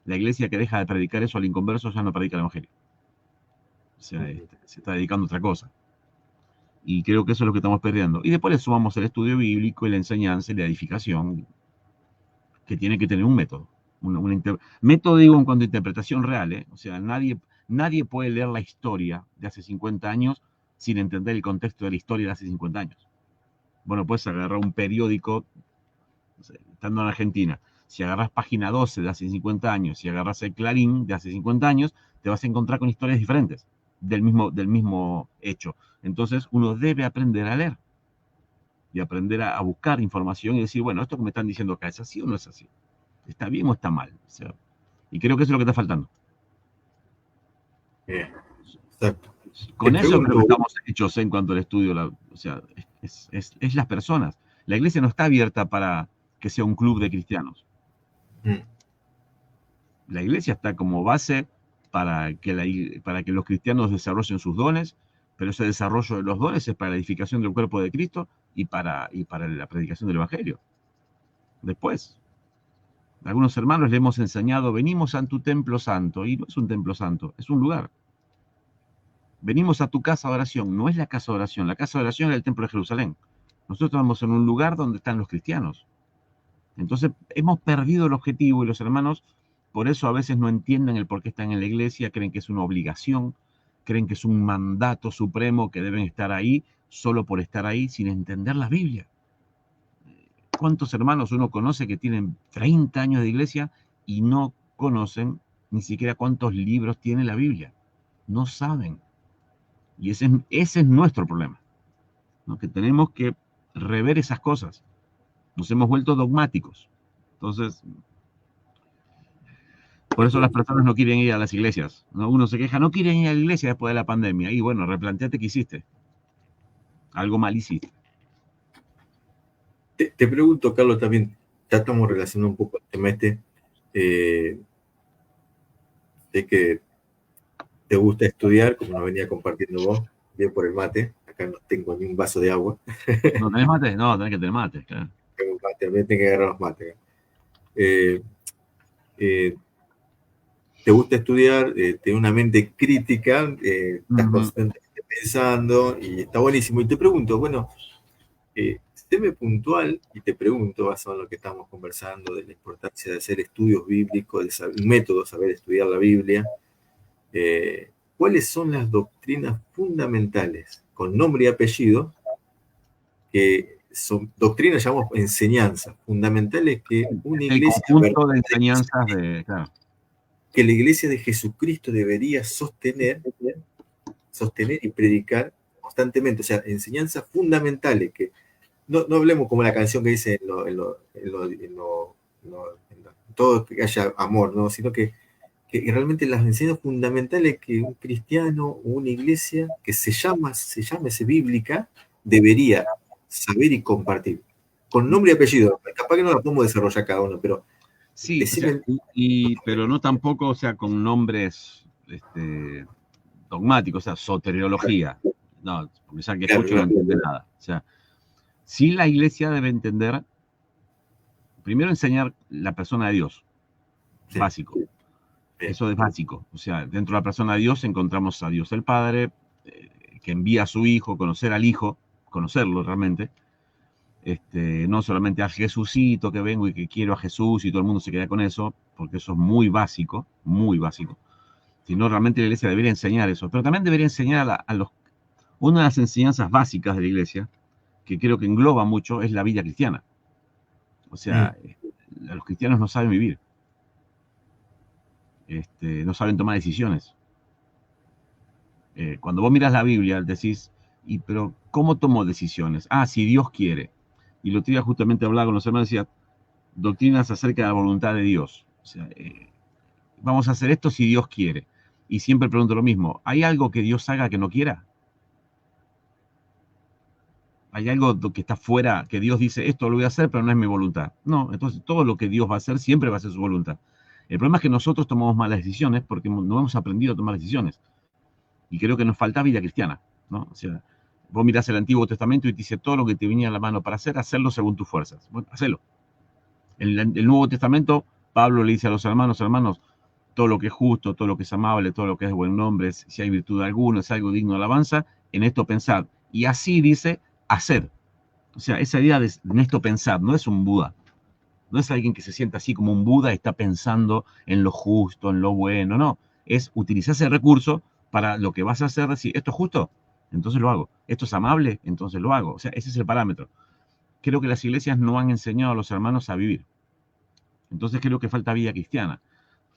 La iglesia que deja de predicar eso al inconverso ya no predica el evangelio. O sea, se está dedicando a otra cosa. Y creo que eso es lo que estamos perdiendo. Y después le sumamos el estudio bíblico y la enseñanza y la edificación, que tiene que tener un método. Método, digo, en cuanto a interpretación real, ¿eh? O sea, nadie puede leer la historia de hace 50 años sin entender el contexto de la historia de hace 50 años. Bueno, puedes agarrar un periódico no sé, estando en Argentina, si agarras Página 12 de hace 50 años, si agarras el Clarín de hace 50 años, te vas a encontrar con historias diferentes del mismo hecho. Entonces, uno debe aprender a leer y aprender a buscar información y decir, bueno, esto que me están diciendo acá, ¿es así o no es así? ¿Está bien o está mal? O sea, y creo que eso es lo que está faltando. Exacto. Con eso creo que estamos hechos en cuanto al estudio, o sea, es las personas. La iglesia no está abierta para que sea un club de cristianos. La iglesia está como base para que los cristianos desarrollen sus dones, pero ese desarrollo de los dones es para la edificación del cuerpo de Cristo y para la predicación del Evangelio. Después, algunos hermanos le hemos enseñado, venimos a tu templo santo, y no es un templo santo, es un lugar. Venimos a tu casa de oración, no es la casa de oración, la casa de oración es el templo de Jerusalén. Nosotros estamos en un lugar donde están los cristianos. Entonces, hemos perdido el objetivo y los hermanos, por eso a veces no entienden el por qué están en la iglesia, creen que es una obligación, creen que es un mandato supremo, que deben estar ahí solo por estar ahí sin entender la Biblia. ¿Cuántos hermanos uno conoce que tienen 30 años de iglesia y no conocen ni siquiera cuántos libros tiene la Biblia? No saben. Y ese es nuestro problema, ¿no? Que tenemos que rever esas cosas. Nos hemos vuelto dogmáticos. Entonces, por eso las personas no quieren ir a las iglesias, ¿no? Uno se queja, no quieren ir a la iglesia después de la pandemia. Y bueno, replanteate qué hiciste. Algo mal hiciste. Te pregunto, Carlos, también, ya estamos relacionando un poco el tema este, de que te gusta estudiar, como nos venía compartiendo vos, bien por el mate. Acá no tengo ni un vaso de agua. ¿No tenés mate? No, tenés que tener mate, claro. Tengo un mate, también tengo que agarrar los mates. Te gusta estudiar, tienes una mente crítica, estás constantemente pensando y está buenísimo. Y te pregunto, bueno, séme puntual y te pregunto, basado en lo que estamos conversando, de la importancia de hacer estudios bíblicos, de saber, un método, saber estudiar la Biblia. ¿Cuáles son las doctrinas fundamentales con nombre y apellido que son doctrinas, llamamos enseñanzas fundamentales que una iglesia... El conjunto de enseñanzas claro, que la iglesia de Jesucristo debería sostener y predicar constantemente, o sea, enseñanzas fundamentales, que no hablemos como la canción que dice todo que haya amor, ¿no? Sino que realmente las enseñanzas fundamentales que un cristiano o una iglesia que se llame bíblica debería saber y compartir, con nombre y apellido. Capaz que no la podemos desarrollar cada uno, pero sí, o sea, pero no tampoco, o sea, con nombres dogmáticos, o sea, soteriología. No, porque ya que escucho no entiende nada. O sea, sí la iglesia debe entender, primero enseñar la persona de Dios, sí, básico. Eso es básico. O sea, dentro de la persona de Dios encontramos a Dios el Padre, que envía a su Hijo, conocer al Hijo, conocerlo realmente. No solamente a Jesucito que vengo y que quiero a Jesús y todo el mundo se queda con eso, porque eso es muy básico, sino realmente la iglesia debería enseñar eso, pero también debería enseñar una de las enseñanzas básicas de la iglesia, que creo que engloba mucho, es la vida cristiana. O sea, los cristianos no saben vivir, no saben tomar decisiones. Cuando vos miras la Biblia, decís, pero ¿cómo tomo decisiones? Ah, si Dios quiere. Y lo otro día justamente hablaba con los hermanos y decía, doctrinas acerca de la voluntad de Dios. O sea, vamos a hacer esto si Dios quiere. Y siempre pregunto lo mismo, ¿hay algo que Dios haga que no quiera? ¿Hay algo que está fuera, que Dios dice, esto lo voy a hacer, pero no es mi voluntad? No, entonces todo lo que Dios va a hacer siempre va a ser su voluntad. El problema es que nosotros tomamos malas decisiones porque no hemos aprendido a tomar decisiones. Y creo que nos falta vida cristiana, ¿no? O sea, vos mirás el Antiguo Testamento y te dice todo lo que te venía a la mano para hacer, hacerlo según tus fuerzas. Bueno, hacelo. En el Nuevo Testamento, Pablo le dice a los hermanos, todo lo que es justo, todo lo que es amable, todo lo que es de buen nombre, si hay virtud alguna, si hay algo digno de alabanza, en esto pensad. Y así dice, hacer. O sea, esa idea de en esto pensar no es un Buda. No es alguien que se sienta así como un Buda y está pensando en lo justo, en lo bueno, no. Es utilizar ese recurso para lo que vas a hacer, decir, ¿esto es justo? Entonces lo hago. ¿Esto es amable? Entonces lo hago. O sea, ese es el parámetro. creo que las iglesias no han enseñado a los hermanos a vivir. Entonces creo que falta vida cristiana.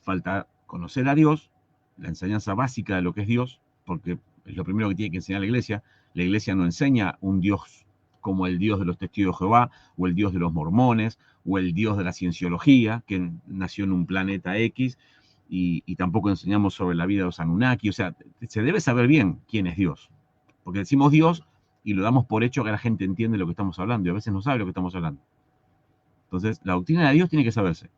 Falta conocer a Dios, la enseñanza básica de lo que es Dios, porque es lo primero que tiene que enseñar la iglesia. La iglesia no enseña un Dios como el Dios de los testigos de Jehová, o el Dios de los mormones, o el Dios de la cienciología, que nació en un planeta X, y tampoco enseñamos sobre la vida de los Anunnaki. O sea, se debe saber bien quién es Dios, porque decimos Dios y lo damos por hecho que la gente entiende lo que estamos hablando, y a veces no sabe lo que estamos hablando. Entonces, la doctrina de Dios tiene que saberse.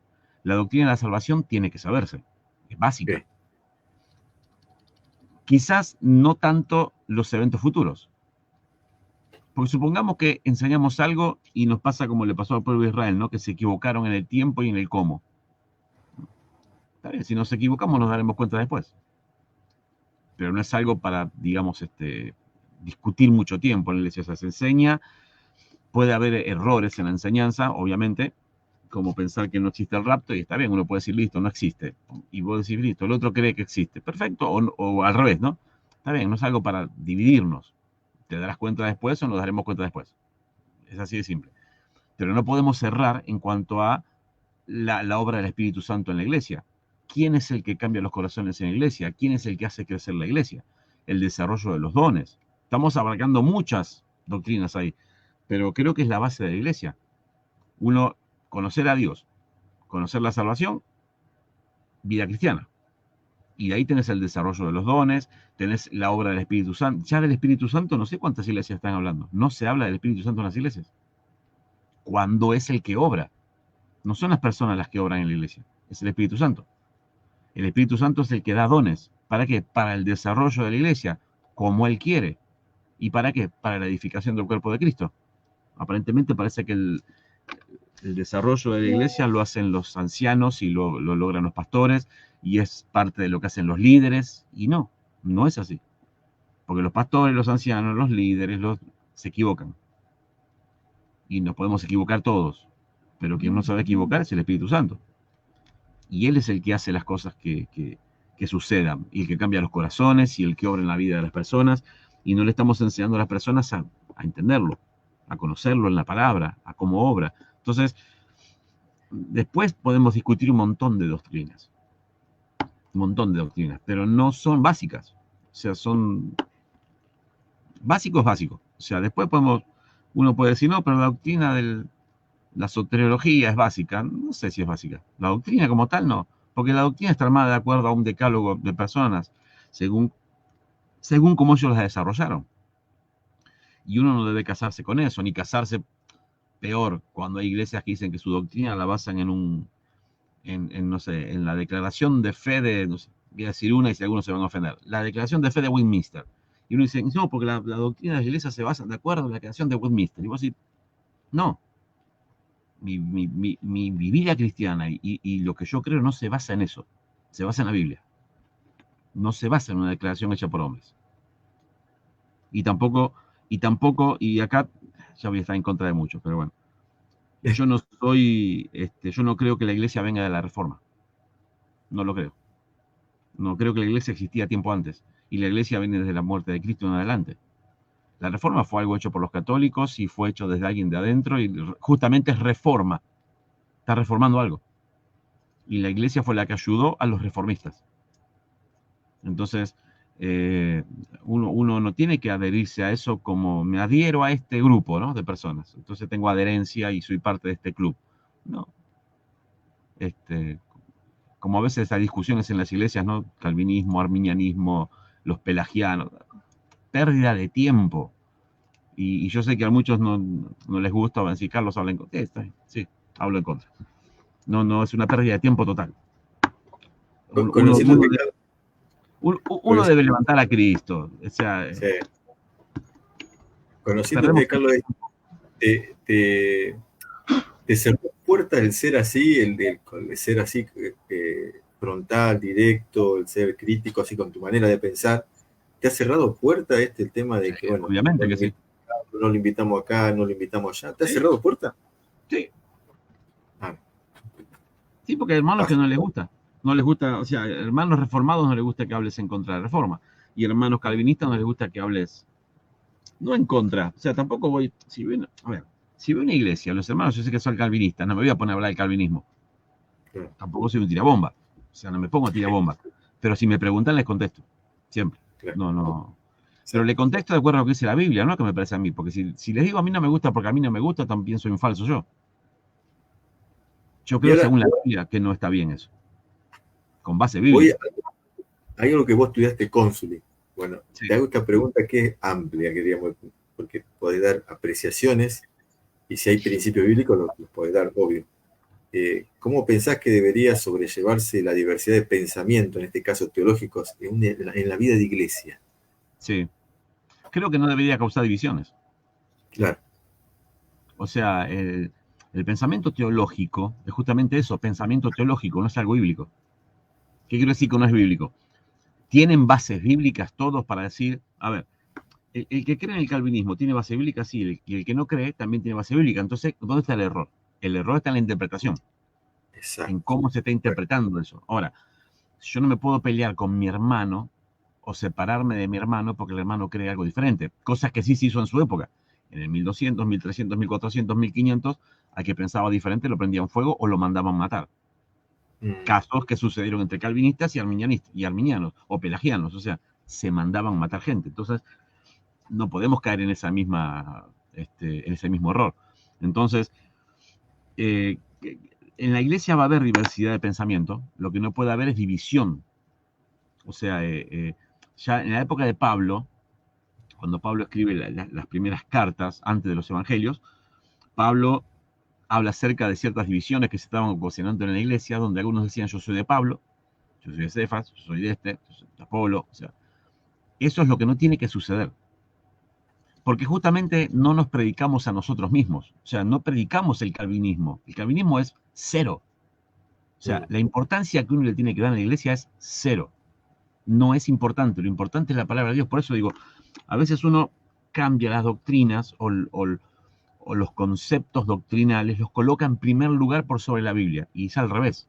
La doctrina de la salvación tiene que saberse. Es básica. Ok. Quizás no tanto los eventos futuros. Porque supongamos que enseñamos algo y nos pasa como le pasó al pueblo de Israel, ¿no? Que se equivocaron en el tiempo y en el cómo. Está bien, si nos equivocamos nos daremos cuenta después. Pero no es algo para, digamos, discutir mucho tiempo en la iglesia. O sea, se enseña, puede haber errores en la enseñanza, obviamente, como pensar que no existe el rapto, y está bien, uno puede decir, listo, no existe. Y vos decís, listo, el otro cree que existe. Perfecto, o al revés, ¿no? Está bien, no es algo para dividirnos. Te darás cuenta después o nos daremos cuenta después. Es así de simple. Pero no podemos cerrar en cuanto a la obra del Espíritu Santo en la iglesia. ¿Quién es el que cambia los corazones en la iglesia? ¿Quién es el que hace crecer la iglesia? El desarrollo de los dones. Estamos abarcando muchas doctrinas ahí, pero creo que es la base de la iglesia. Uno, conocer a Dios, conocer la salvación, vida cristiana. Y de ahí tenés el desarrollo de los dones, tenés la obra del Espíritu Santo. Ya del Espíritu Santo no sé cuántas iglesias están hablando. No se habla del Espíritu Santo en las iglesias. ¿Cuándo es el que obra? No son las personas las que obran en la iglesia, es el Espíritu Santo. El Espíritu Santo es el que da dones. ¿Para qué? Para el desarrollo de la iglesia, como Él quiere. ¿Y para qué? Para la edificación del cuerpo de Cristo. Aparentemente parece que el desarrollo de la iglesia lo hacen los ancianos y lo logran los pastores, y es parte de lo que hacen los líderes, y no es así. Porque los pastores, los ancianos, los líderes, se equivocan. Y nos podemos equivocar todos, pero quien no sabe equivocar es el Espíritu Santo. Y Él es el que hace las cosas que sucedan, y el que cambia los corazones, y el que obra en la vida de las personas, y no le estamos enseñando a las personas a entenderlo, a conocerlo en la palabra, a cómo obra. Entonces, después podemos discutir un montón de doctrinas, pero no son básicas. O sea, son básicos. O sea, después uno puede decir, no, pero la doctrina de la soteriología es básica. No sé si es básica. La doctrina como tal no, porque la doctrina está armada de acuerdo a un decálogo de personas, según cómo ellos las desarrollaron. Y uno no debe casarse con eso, ni casarse, peor, cuando hay iglesias que dicen que su doctrina la basan no sé, en la declaración de fe de, no sé, voy a decir una y si algunos se van a ofender, la declaración de fe de Westminster. Y uno dice, no, porque la doctrina de las iglesias se basa de acuerdo a la declaración de Westminster. Y vos decís, no, mi vida cristiana y lo que yo creo no se basa en eso, se basa en la Biblia. No se basa en una declaración hecha por hombres. Y tampoco, y acá ya voy a estar en contra de muchos, pero bueno. Yo no creo que la iglesia venga de la Reforma. No lo creo. No creo que la iglesia existía tiempo antes. Y la iglesia viene desde la muerte de Cristo en adelante. La Reforma fue algo hecho por los católicos y fue hecho desde alguien de adentro, y justamente es reforma. Está reformando algo. Y la iglesia fue la que ayudó a los reformistas. Entonces, uno no tiene que adherirse a eso como me adhiero a este grupo, ¿no?, de personas. Entonces tengo adherencia y soy parte de este club. No. Como a veces hay discusiones en las iglesias, ¿no? Calvinismo, arminianismo, los pelagianos. Pérdida de tiempo. Y yo sé que a muchos no les gusta, van a decir, Carlos habla en contra. Sí, hablo en contra. No, es una pérdida de tiempo total. Uno debe levantar a Cristo. O sea, sí. Conociéndote, Carlos, te cerró puertas el ser así, el ser así frontal, directo, el ser crítico, así con tu manera de pensar. ¿Te ha cerrado puertas el tema de que, bueno, obviamente que sí, no lo invitamos acá, no lo invitamos allá? ¿Te ha cerrado puertas? Sí. Sí, porque hay hermanos que no les gusta. No les gusta, o sea, hermanos reformados no les gusta que hables en contra de la reforma. Y hermanos calvinistas no les gusta que hables, no en contra. O sea, tampoco voy, Si veo una iglesia, los hermanos, yo sé que son calvinistas, no me voy a poner a hablar del calvinismo. Claro, Tampoco soy un tirabomba. O sea, no me pongo a tirabomba. Pero si me preguntan, les contesto. Siempre. claro, No. Pero le exacto. contesto de acuerdo a lo que dice la Biblia, no lo que me parece a mí. Porque si les digo a mí no me gusta porque a mí no me gusta, también soy un falso yo. Yo Y creo, ahora según la Biblia, que no está bien eso. Con base voy bíblica. hay algo que vos estudiaste cónsul. Bueno, Sí. te hago esta pregunta que es amplia, queríamos, porque podés dar apreciaciones y si hay principios bíblicos los podés dar, obvio. ¿Cómo pensás que debería sobrellevarse la diversidad de pensamiento, en este caso teológicos, en la vida de iglesia? Sí. Creo que no debería causar divisiones. Claro. O sea, el pensamiento teológico es justamente eso, pensamiento teológico, no es algo bíblico. ¿Qué quiero decir que no es bíblico? ¿Tienen bases bíblicas todos para decir, a ver, el que cree en el calvinismo tiene base bíblica? Sí, y el que no cree también tiene base bíblica. Entonces, ¿dónde está el error? El error está en la interpretación, en Exacto. cómo se está interpretando eso. Ahora, yo no me puedo pelear con mi hermano o separarme de mi hermano porque el hermano cree algo diferente. Cosas que sí se hizo en su época. En el 1200, 1300, 1400, 1500, al que pensaba diferente lo prendían fuego o lo mandaban matar. Mm, Casos que sucedieron entre calvinistas y arminianos o pelagianos. O sea, se mandaban matar gente. Entonces, no podemos caer en esa misma, en ese mismo error. Entonces, eh, en la iglesia va a haber diversidad de pensamiento, lo que no puede haber es división. O sea, ya en la época de Pablo, cuando Pablo escribe las primeras cartas antes de los evangelios, Pablo habla acerca de ciertas divisiones que se estaban ocasionando en la iglesia, donde algunos decían yo soy de Pablo, yo soy de Cefas, yo soy de este, yo soy de Apolo. O sea, eso es lo que no tiene que suceder. Porque justamente no nos predicamos a nosotros mismos. O sea, no predicamos el calvinismo. El calvinismo es cero. O sea, mm, la importancia que uno le tiene que dar en la iglesia es cero. No es importante. Lo importante es la palabra de Dios. Por eso digo, a veces uno cambia las doctrinas o los conceptos doctrinales, los coloca en primer lugar por sobre la Biblia. Y es al revés.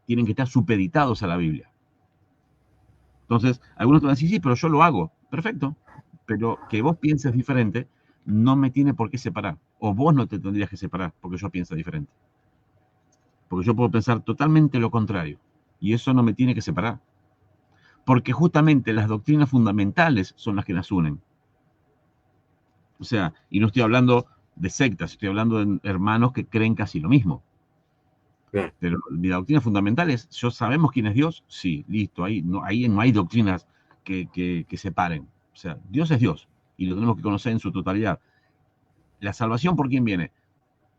Tienen que estar supeditados a la Biblia. Entonces, algunos te van a decir, sí, pero yo lo hago. Perfecto. Pero que vos pienses diferente no me tiene por qué separar. O vos no te tendrías que separar porque yo pienso diferente. Porque yo puedo pensar totalmente lo contrario. Y eso no me tiene que separar. Porque justamente las doctrinas fundamentales son las que nos unen. O sea, y no estoy hablando de sectas, estoy hablando de hermanos que creen casi lo mismo. claro. Pero la doctrina fundamental es, ¿yo sabemos quién es Dios? Sí, listo, ahí no hay doctrinas que separen. O sea, Dios es Dios y lo tenemos que conocer en su totalidad. ¿La salvación por quién viene?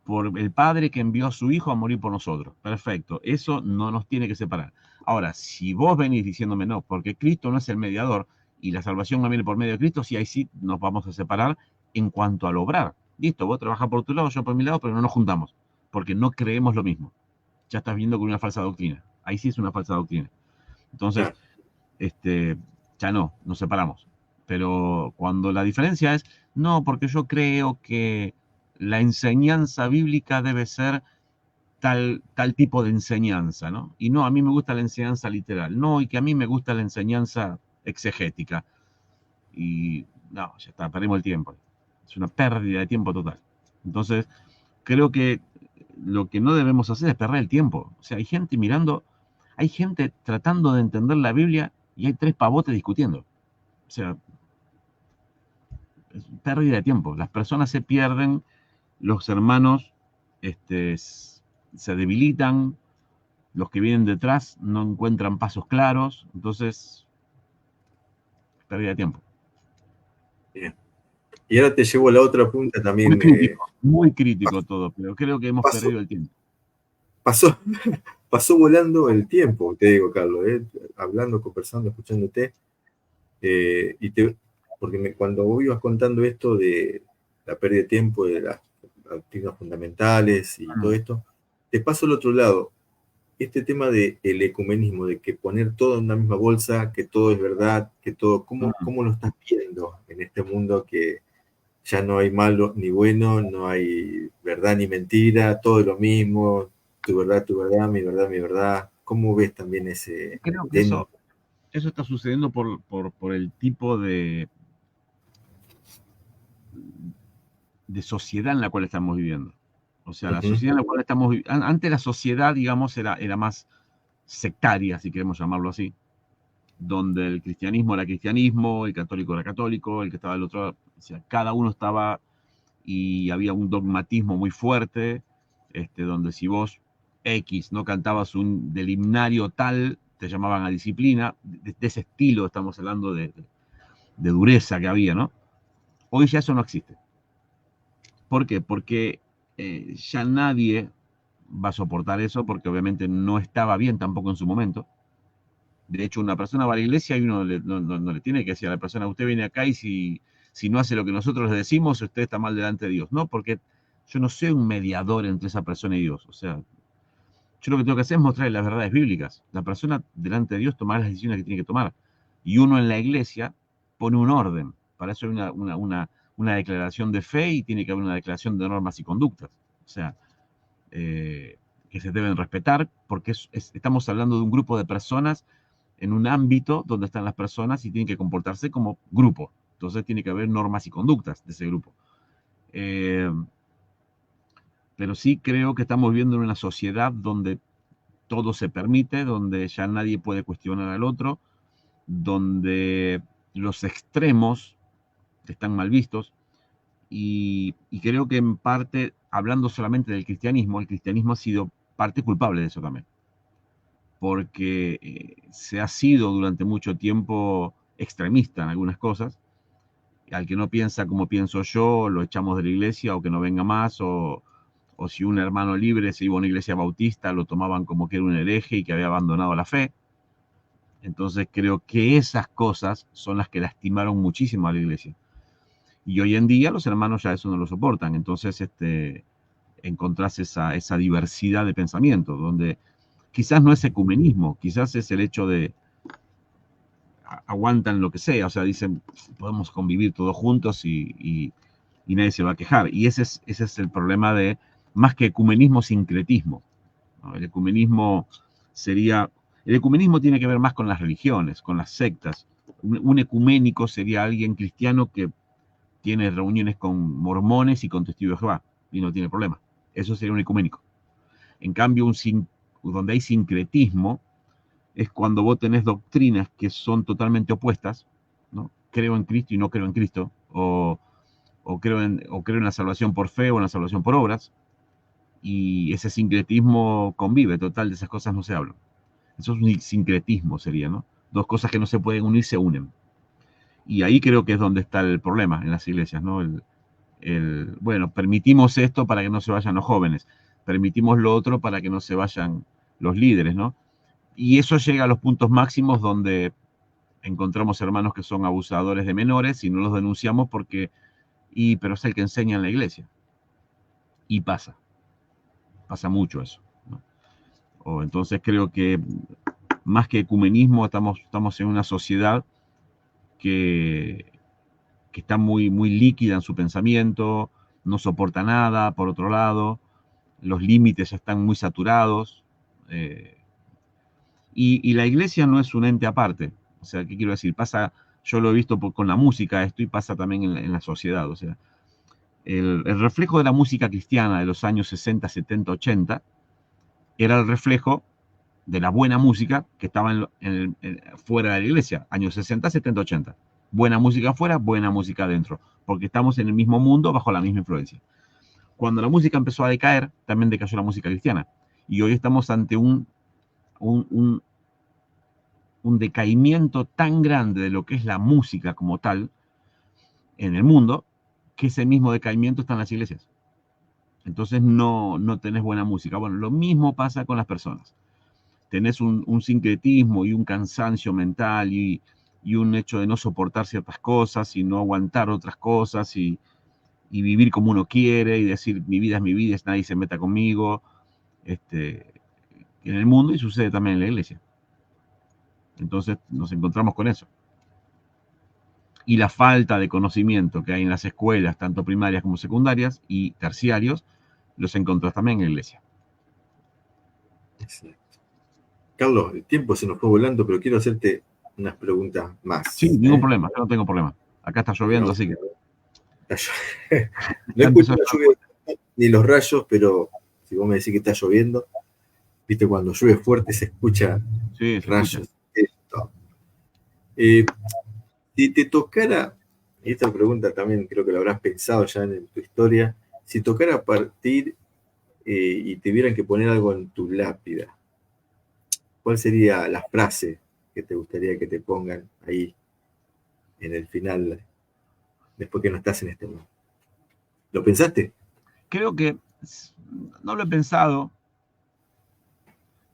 Por el Padre que envió a su Hijo a morir por nosotros. Perfecto, eso no nos tiene que separar. Ahora, si vos venís diciéndome no, porque Cristo no es el mediador y la salvación no viene por medio de Cristo, sí, ahí sí nos vamos a separar en cuanto al obrar. Listo, vos trabajás por tu lado, yo por mi lado, pero no nos juntamos, porque no creemos lo mismo. Ya estás viendo con una falsa doctrina. Ahí sí es una falsa doctrina. Entonces, Claro. ya no, nos separamos. Pero cuando la diferencia es, no, porque yo creo que la enseñanza bíblica debe ser tal tipo de enseñanza, ¿no? Y no, a mí me gusta la enseñanza literal, no, y que a mí me gusta la enseñanza exegética. Y no, ya está, perdimos el tiempo. Es una pérdida de tiempo total. Entonces, creo que lo que no debemos hacer es perder el tiempo. O sea, hay gente mirando, hay gente tratando de entender la Biblia y hay tres pavotes discutiendo. O sea, es pérdida de tiempo. Las personas se pierden, los hermanos se debilitan, los que vienen detrás no encuentran pasos claros, entonces, pérdida de tiempo. Bien. Y ahora te llevo a la otra punta también. Muy crítico todo, pero creo que hemos Pasó, perdido el tiempo. pasó, pasó volando el tiempo, te digo, Carlos, hablando, conversando, escuchándote. Y porque cuando vos ibas contando esto de la pérdida de tiempo, de las doctrinas fundamentales y todo Mm, esto, te paso al otro lado. Este tema del ecumenismo, de que poner todo en una misma bolsa, que todo es verdad, que todo, mm. ¿cómo lo estás viendo en este mundo que ya no hay malo ni bueno, no hay verdad ni mentira, todo es lo mismo, tu verdad, mi verdad, mi verdad? ¿Cómo ves también ese... Creo que eso está sucediendo por el tipo de sociedad en la cual estamos viviendo. O sea, la Ujú. sociedad en la cual estamos viviendo, antes la sociedad, digamos, era más sectaria, si queremos llamarlo así, donde el cristianismo era cristianismo, el católico era católico, el que estaba del otro lado, o sea, cada uno estaba y había un dogmatismo muy fuerte, donde si vos X no cantabas del himnario tal, te llamaban a disciplina, de ese estilo estamos hablando de dureza que había, ¿no? Hoy ya eso no existe. ¿Por qué? Porque ya nadie va a soportar eso, porque obviamente no estaba bien tampoco en su momento. De hecho, una persona va a la iglesia y uno no le tiene que decir a la persona, usted viene acá y si no hace lo que nosotros le decimos, usted está mal delante de Dios. No, porque yo no soy un mediador entre esa persona y Dios. O sea, yo lo que tengo que hacer es mostrarle las verdades bíblicas. La persona delante de Dios tomará las decisiones que tiene que tomar. Y uno en la iglesia pone un orden. Para eso hay una declaración de fe y tiene que haber una declaración de normas y conductas. O sea, que se deben respetar porque estamos hablando de un grupo de personas en un ámbito donde están las personas y tienen que comportarse como grupo. Entonces tiene que haber normas y conductas de ese grupo. Eh, pero sí creo que estamos viviendo en una sociedad donde todo se permite, donde ya nadie puede cuestionar al otro, donde los extremos están mal vistos y creo que en parte, hablando solamente del cristianismo, el cristianismo ha sido parte culpable de eso también, porque se ha sido durante mucho tiempo extremista en algunas cosas. Al que no piensa como pienso yo, lo echamos de la iglesia o que no venga más, o si un hermano libre se iba a una iglesia bautista, lo tomaban como que era un hereje y que había abandonado la fe. Entonces creo que esas cosas son las que lastimaron muchísimo a la iglesia. Y hoy en día los hermanos ya eso no lo soportan. Entonces encontrás esa diversidad de pensamiento, donde quizás no es ecumenismo, quizás es el hecho de aguantan lo que sea, o sea, dicen, podemos convivir todos juntos y nadie se va a quejar. Y ese es el problema de, más que ecumenismo, sincretismo, ¿no? El ecumenismo tiene que ver más con las religiones, con las sectas. Un ecuménico sería alguien cristiano que tiene reuniones con mormones y con testigos de Jehová y no tiene problema. Eso sería un ecuménico. En cambio, donde hay sincretismo, es cuando vos tenés doctrinas que son totalmente opuestas, ¿no? Creo en Cristo y no creo en Cristo, o creo en la salvación por fe o en la salvación por obras, y ese sincretismo convive, total, de esas cosas no se hablan. Eso es un sincretismo, sería, ¿no? Dos cosas que no se pueden unir se unen. Y ahí creo que es donde está el problema en las iglesias, ¿no? Bueno, permitimos esto para que no se vayan los jóvenes, permitimos lo otro para que no se vayan los líderes, ¿no? Y eso llega a los puntos máximos donde encontramos hermanos que son abusadores de menores y no los denunciamos pero es el que enseña en la iglesia. Y pasa mucho eso, ¿no? Entonces creo que más que ecumenismo estamos en una sociedad que, que está muy líquida en su pensamiento, no soporta nada, por otro lado, los límites ya están muy saturados, y la iglesia no es un ente aparte. O sea, ¿qué quiero decir? Yo lo he visto con la música esto y pasa también en la sociedad. O sea, el reflejo de la música cristiana de los años 60, 70, 80 era el reflejo de la buena música que estaba fuera de la iglesia, años 60, 70, 80. Buena música afuera, buena música adentro, porque estamos en el mismo mundo bajo la misma influencia. Cuando la música empezó a decaer, también decayó la música cristiana. Y hoy estamos ante un, un, un decaimiento tan grande de lo que es la música como tal en el mundo, que ese mismo decaimiento está en las iglesias. Entonces no tenés buena música. Bueno, lo mismo pasa con las personas. Tenés un sincretismo y un cansancio mental y un hecho de no soportar ciertas cosas y no aguantar otras cosas y vivir como uno quiere y decir mi vida es mi vida, nadie se meta conmigo, en el mundo, y sucede también en la iglesia. Entonces nos encontramos con eso. Y la falta de conocimiento que hay en las escuelas, tanto primarias como secundarias y terciarios, los encontrás también en la iglesia. Exacto. Carlos, el tiempo se nos fue volando, pero quiero hacerte unas preguntas Sí, más. ningún problema, yo no tengo problema. Acá está lloviendo, Vamos así que. No Ya empezó escucho a la lluvia ni los rayos, pero si vos me decís que está lloviendo, viste, cuando llueve fuerte se escucha sí, se escucha. rayos. Esto. Eh, si te tocara, y esta pregunta también creo que lo habrás pensado ya en tu historia, si tocara partir y te tuvieran que poner algo en tu lápida, ¿cuál sería la frase que te gustaría que te pongan ahí en el final, después que no estás en este mundo? ¿Lo pensaste? Creo que, no lo he pensado,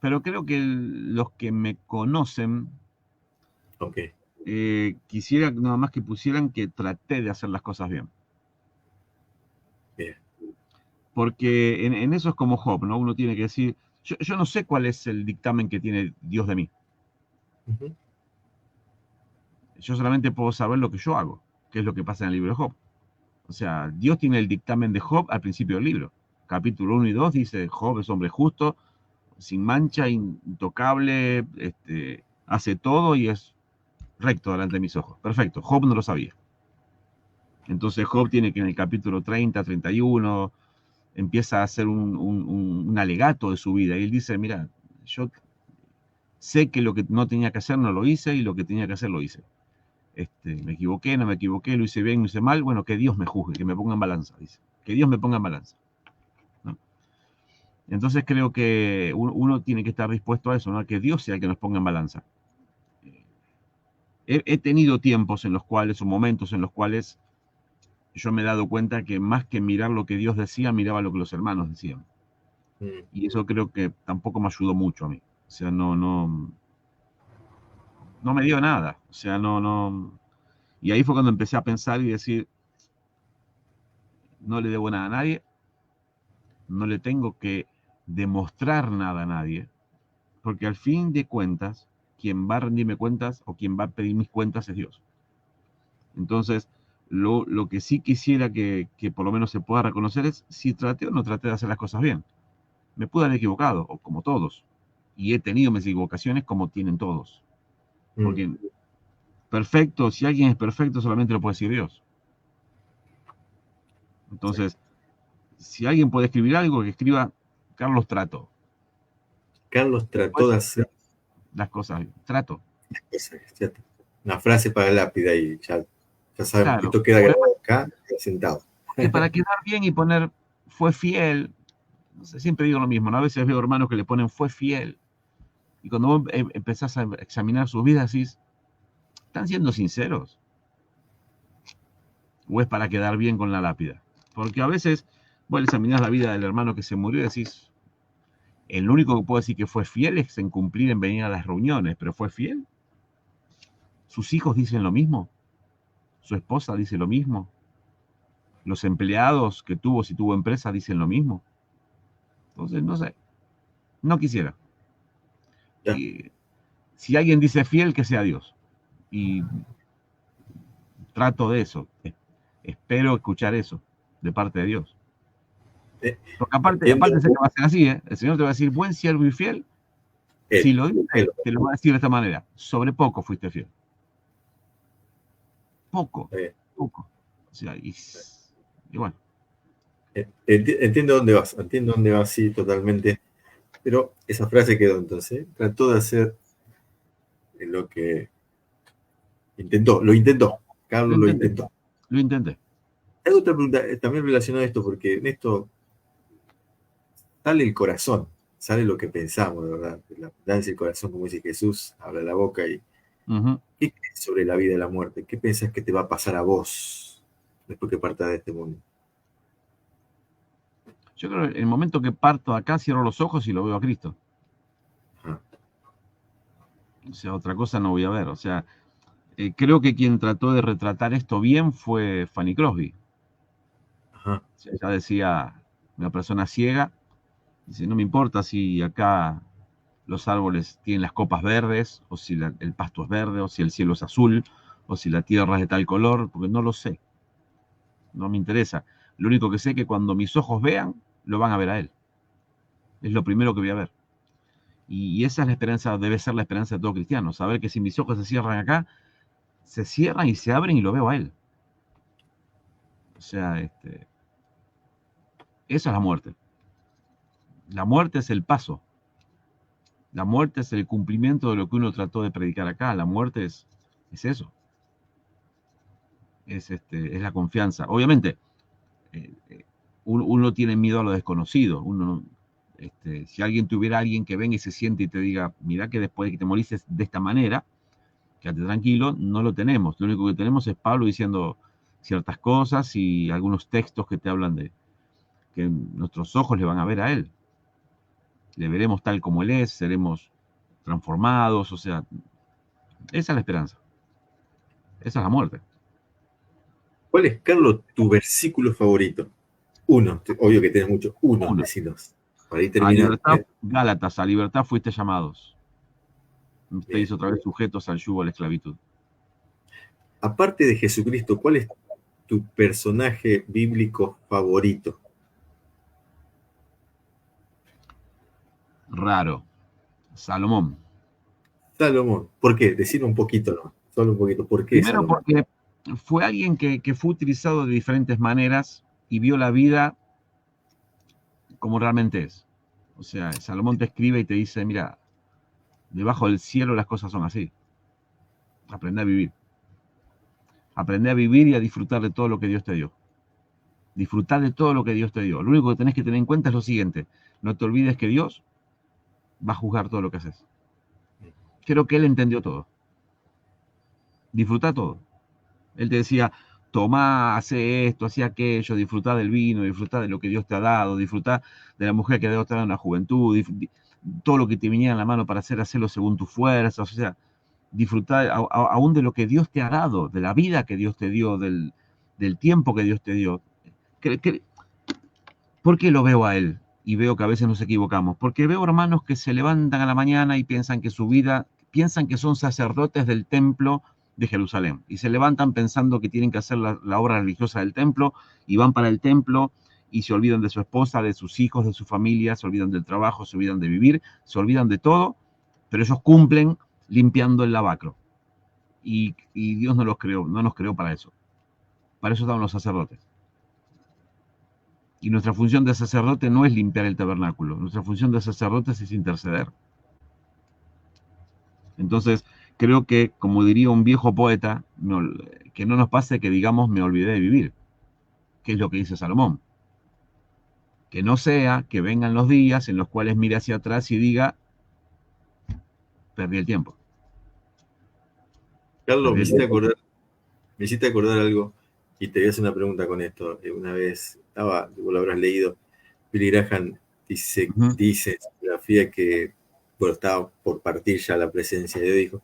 pero creo que los que me conocen Ok, quisiera nada más que pusieran que traté de hacer las cosas bien. bien. Porque en eso es como Job, ¿no? Uno tiene que decir, yo no sé cuál es el dictamen que tiene Dios de mí. Ujú. Yo solamente puedo saber lo que yo hago, que es lo que pasa en el libro de Job. O sea, Dios tiene el dictamen de Job al principio del libro. Capítulo 1 y 2 dice, Job es hombre justo, sin mancha, intocable, hace todo y es recto delante de mis ojos. Perfecto, Job no lo sabía. Entonces Job tiene que en el capítulo 30, 31, empieza a hacer un alegato de su vida. Y él dice, mira, yo sé que lo que no tenía que hacer no lo hice y lo que tenía que hacer lo hice. Me equivoqué, no me equivoqué, lo hice bien, lo hice mal. Bueno, que Dios me juzgue, que me ponga en balanza, dice. Que Dios me ponga en balanza, ¿no? Entonces creo que uno tiene que estar dispuesto a eso, ¿no? A que Dios sea el que nos ponga en balanza. He tenido tiempos en los cuales, o momentos en los cuales yo me he dado cuenta que más que mirar lo que Dios decía, miraba lo que los hermanos decían. Mm, Y eso creo que tampoco me ayudó mucho a mí. O sea, no me dio nada. O sea, no. Y ahí fue cuando empecé a pensar y decir, no le debo nada a nadie, no le tengo que demostrar nada a nadie, porque al fin de cuentas, quien va a rendirme cuentas o quien va a pedir mis cuentas es Dios. Entonces, lo que sí quisiera que por lo menos se pueda reconocer es si traté o no traté de hacer las cosas bien. Me pude haber equivocado, o como todos, y he tenido mis equivocaciones como tienen todos. mm, Porque perfecto, si alguien es perfecto, solamente lo puede decir Dios. sí. Entonces, si alguien puede escribir algo, que escriba Carlos Trato. Carlos trató Después, de hacer las cosas bien. Trato. ya está. Una frase para la lápida y ya sabemos que Claro. esto queda grabado acá, queda sentado. Y para quedar bien y poner fue fiel, no sé, siempre digo lo mismo, ¿no? A veces veo hermanos que le ponen fue fiel. Y cuando vos empezás a examinar sus vidas, decís, ¿están siendo sinceros? ¿O es para quedar bien con la lápida? Porque a veces vos examinás la vida del hermano que se murió y decís, el único que puedo decir que fue fiel es en cumplir en venir a las reuniones, pero fue fiel. Sus hijos dicen lo mismo, su esposa dice lo mismo, los empleados que tuvo, si tuvo empresa, dicen lo mismo. Entonces, no sé, no quisiera. Ya. Y si alguien dice fiel, que sea Dios. Y trato de eso. Espero escuchar eso de parte de Dios. Eh, Porque entiendo aparte sé que va a ser así, ¿eh? El Señor te va a decir, buen siervo y fiel. Si él, lo él. dice, te lo va a decir de esta manera. Sobre poco fuiste fiel. Poco, Eh, poco. O sea, y bueno. entiendo dónde vas, sí, totalmente. Pero esa frase quedó entonces. Trató de hacer lo que lo intentó. Lo Carlos lo intenté, intentó. lo intenté. Hay otra pregunta también relacionada a esto, porque en esto sale el corazón, sale lo que pensamos, de verdad. La abundancia del corazón, como dice Jesús, habla la boca. Y Ujú. ¿qué crees sobre la vida y la muerte? ¿Qué pensás que te va a pasar a vos después que partas de este mundo? Yo creo que en el momento que parto de acá, cierro los ojos y lo veo a Cristo. Ajá, O sea, otra cosa no voy a ver. O sea, creo que quien trató de retratar esto bien fue Fanny Crosby. ajá, O sea, ella decía, una persona ciega, dice, no me importa si acá los árboles tienen las copas verdes, o si el pasto es verde, o si el cielo es azul, o si la tierra es de tal color, porque no lo sé, no me interesa. Lo único que sé es que cuando mis ojos vean, lo van a ver a él. Es lo primero que voy a ver. Y esa es la esperanza, debe ser la esperanza de todo cristiano, saber que si mis ojos se cierran acá, se cierran y se abren y lo veo a él. O sea, esa es la muerte. La muerte es el paso. La muerte es el cumplimiento de lo que uno trató de predicar acá. La muerte es eso. Es la confianza. Obviamente, uno tiene miedo a lo desconocido. Si alguien tuviera alguien que venga y se siente y te diga, mira que después de que te moriste de esta manera, quédate tranquilo, no lo tenemos. Lo único que tenemos es Pablo diciendo ciertas cosas y algunos textos que te hablan de que nuestros ojos le van a ver a él. Le veremos tal como él es, seremos transformados, o sea, esa es la esperanza. Esa es la muerte. ¿Cuál es, Carlos, tu versículo favorito? Uno, obvio que tienes muchos. Uno, decinos. Para ahí A terminar. libertad, Gálatas, a libertad fuiste llamados. No estéis Bien. otra vez sujetos al yugo de la esclavitud. Aparte de Jesucristo, ¿cuál es tu personaje bíblico favorito? Raro. Salomón. Salomón. ¿Por qué? Decir un poquito, ¿no? Solo un poquito. ¿Por qué Primero Salomón? porque fue alguien que fue utilizado de diferentes maneras y vio la vida como realmente es. O sea, Salomón te escribe y te dice, mira, debajo del cielo las cosas son así. Aprende a vivir. Aprende a vivir y a disfrutar de todo lo que Dios te dio. Disfrutar de todo lo que Dios te dio. Lo único que tenés que tener en cuenta es lo siguiente. No te olvides que Dios va a juzgar todo lo que haces. Creo que Él entendió todo. Disfruta todo. Él te decía, tomá, hace esto, hace aquello, disfruta del vino, disfruta de lo que Dios te ha dado, disfruta de la mujer que Dios te ha dado en la juventud, todo lo que te viniera en la mano para hacerlo según tus fuerzas, o sea, disfrutar aún de lo que Dios te ha dado, de la vida que Dios te dio, del tiempo que Dios te dio. ¿Por qué lo veo a él? Y veo que a veces nos equivocamos. Porque veo hermanos que se levantan a la mañana y piensan que su vida, piensan que son sacerdotes del templo de Jerusalén. Y se levantan pensando que tienen que hacer la obra religiosa del templo y van para el templo y se olvidan de su esposa, de sus hijos, de su familia, se olvidan del trabajo, se olvidan de vivir, se olvidan de todo, pero ellos cumplen limpiando el lavacro. Y Dios no los creó, no nos creó para eso. Para eso estaban los sacerdotes. Y nuestra función de sacerdote no es limpiar el tabernáculo, nuestra función de sacerdotes es interceder. Entonces, creo que, como diría un viejo poeta, que no nos pase que digamos me olvidé de vivir, que es lo que dice Salomón. Que no sea que vengan los días en los cuales mire hacia atrás y diga, perdí el tiempo. Carlos, me hiciste acordar algo y te voy a hacer una pregunta con esto. Una vez vos lo habrás leído, Billy Graham dice en su biografía que, bueno, estaba por partir ya la presencia de Dios, dijo,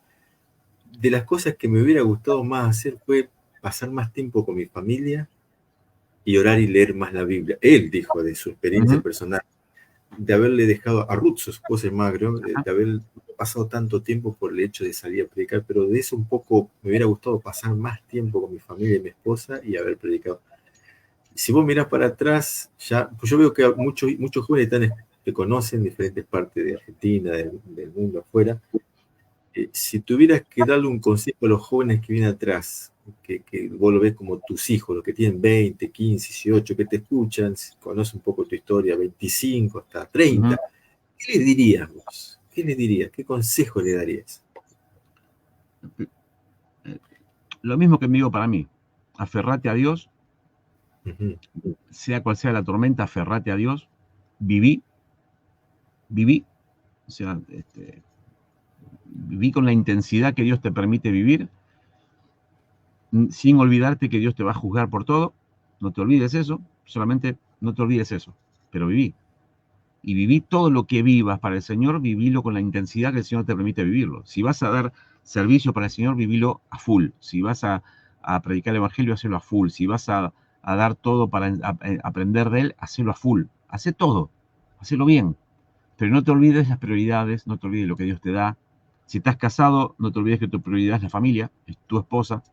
de las cosas que me hubiera gustado más hacer fue pasar más tiempo con mi familia y orar y leer más la Biblia. Él dijo de su experiencia personal, de haberle dejado a Ruth, su esposa más, creo, de haber pasado tanto tiempo por el hecho de salir a predicar, pero de eso un poco me hubiera gustado pasar más tiempo con mi familia y mi esposa y haber predicado. Si vos mirás para atrás, ya, pues yo veo que muchos jóvenes te conocen en diferentes partes de Argentina, del mundo afuera. Si tuvieras que darle un consejo a los jóvenes que vienen atrás, que vos lo ves como tus hijos, los que tienen 20, 15, 18, que te escuchan, conocen un poco tu historia, 25 hasta 30, ¿qué les dirías vos? ¿Qué les dirías? ¿Qué consejo le darías? Lo mismo que me digo para mí, aferrate a Dios, sea cual sea la tormenta, aferrate a Dios, viví, o sea, viví con la intensidad que Dios te permite vivir, sin olvidarte que Dios te va a juzgar por todo, no te olvides eso, solamente no te olvides eso, pero viví. Y viví todo lo que vivas para el Señor, vivilo con la intensidad que el Señor te permite vivirlo. Si vas a dar servicio para el Señor, vivilo a full. Si vas a predicar el Evangelio, hacelo a full. Si vas a dar todo para aprender de Él, hacelo a full. Hacé todo, hacelo bien. Pero no te olvides las prioridades, no te olvides lo que Dios te da. Si estás casado, no te olvides que tu prioridad es la familia, es tu esposa.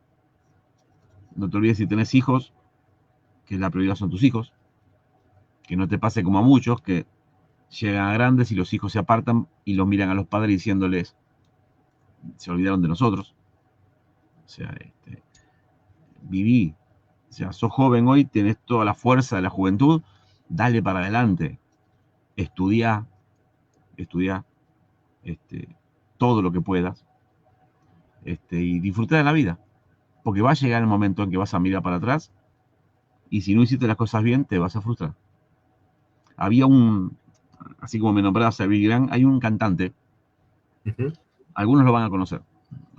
No te olvides si tenés hijos, que la prioridad son tus hijos. Que no te pase como a muchos, que llegan a grandes y los hijos se apartan y los miran a los padres diciéndoles, se olvidaron de nosotros. O sea, viví. sea, sos joven hoy, tenés toda la fuerza de la juventud, dale para adelante, estudiá, estudiá, todo lo que puedas, y disfrutar de la vida, porque va a llegar el momento en que vas a mirar para atrás y si no hiciste las cosas bien, te vas a frustrar. Había así como me nombrabas a Billy Graham, hay un cantante, algunos lo van a conocer,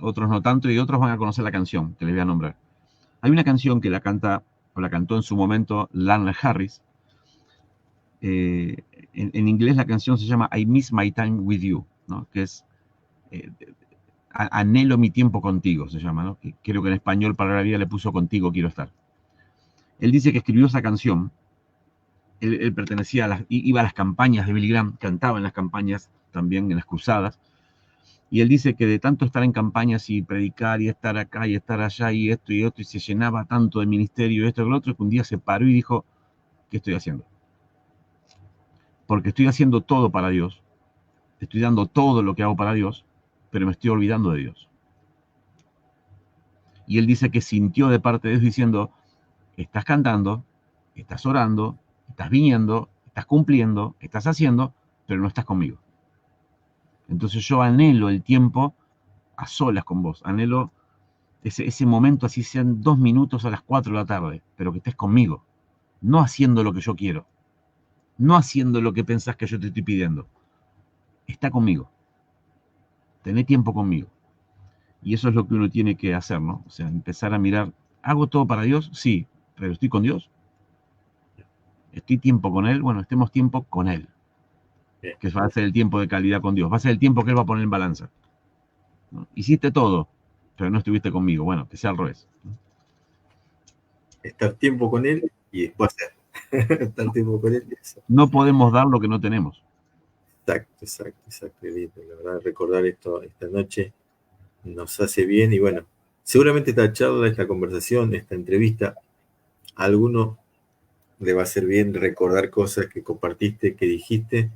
otros no tanto, y otros van a conocer la canción que les voy a nombrar. Hay una canción que la canta, o la cantó en su momento, Lionel Harris. En inglés la canción se llama I Miss My Time With You, ¿no? Que es anhelo mi tiempo contigo, se llama, ¿no? Que creo que en español para la vida le puso contigo quiero estar. Él dice que escribió esa canción, él pertenecía iba a las campañas de Billy Graham, cantaba en las campañas también, en las cruzadas, y él dice que de tanto estar en campañas y predicar y estar acá y estar allá y esto y otro, y se llenaba tanto de ministerio y esto y lo otro, que un día se paró y dijo, ¿qué estoy haciendo? Porque estoy haciendo todo para Dios, estoy dando todo lo que hago para Dios, pero me estoy olvidando de Dios. Y él dice que sintió de parte de Dios diciendo, estás cantando, estás orando, estás viniendo, estás cumpliendo, estás haciendo, pero no estás conmigo. Entonces yo anhelo el tiempo a solas con vos, anhelo ese momento, así sean 2 minutos a las 4 de la tarde, pero que estés conmigo, no haciendo lo que yo quiero, no haciendo lo que pensás que yo te estoy pidiendo. Está conmigo, tené tiempo conmigo. Y eso es lo que uno tiene que hacer, ¿no? O sea, empezar a mirar, ¿hago todo para Dios? Sí, pero ¿estoy con Dios? ¿Estoy tiempo con Él? Bueno, estemos tiempo con Él, que va a ser el tiempo de calidad con Dios, va a ser el tiempo que Él va a poner en balanza, ¿no? Hiciste todo, pero no estuviste conmigo. Bueno, que sea al revés. Estar tiempo con Él y después hacer. Estar tiempo con Él y hacer. No podemos dar lo que no tenemos. Exacto. La verdad, recordar esto esta noche nos hace bien y bueno, seguramente esta charla, esta conversación, esta entrevista, a alguno le va a hacer bien recordar cosas que compartiste, que dijiste,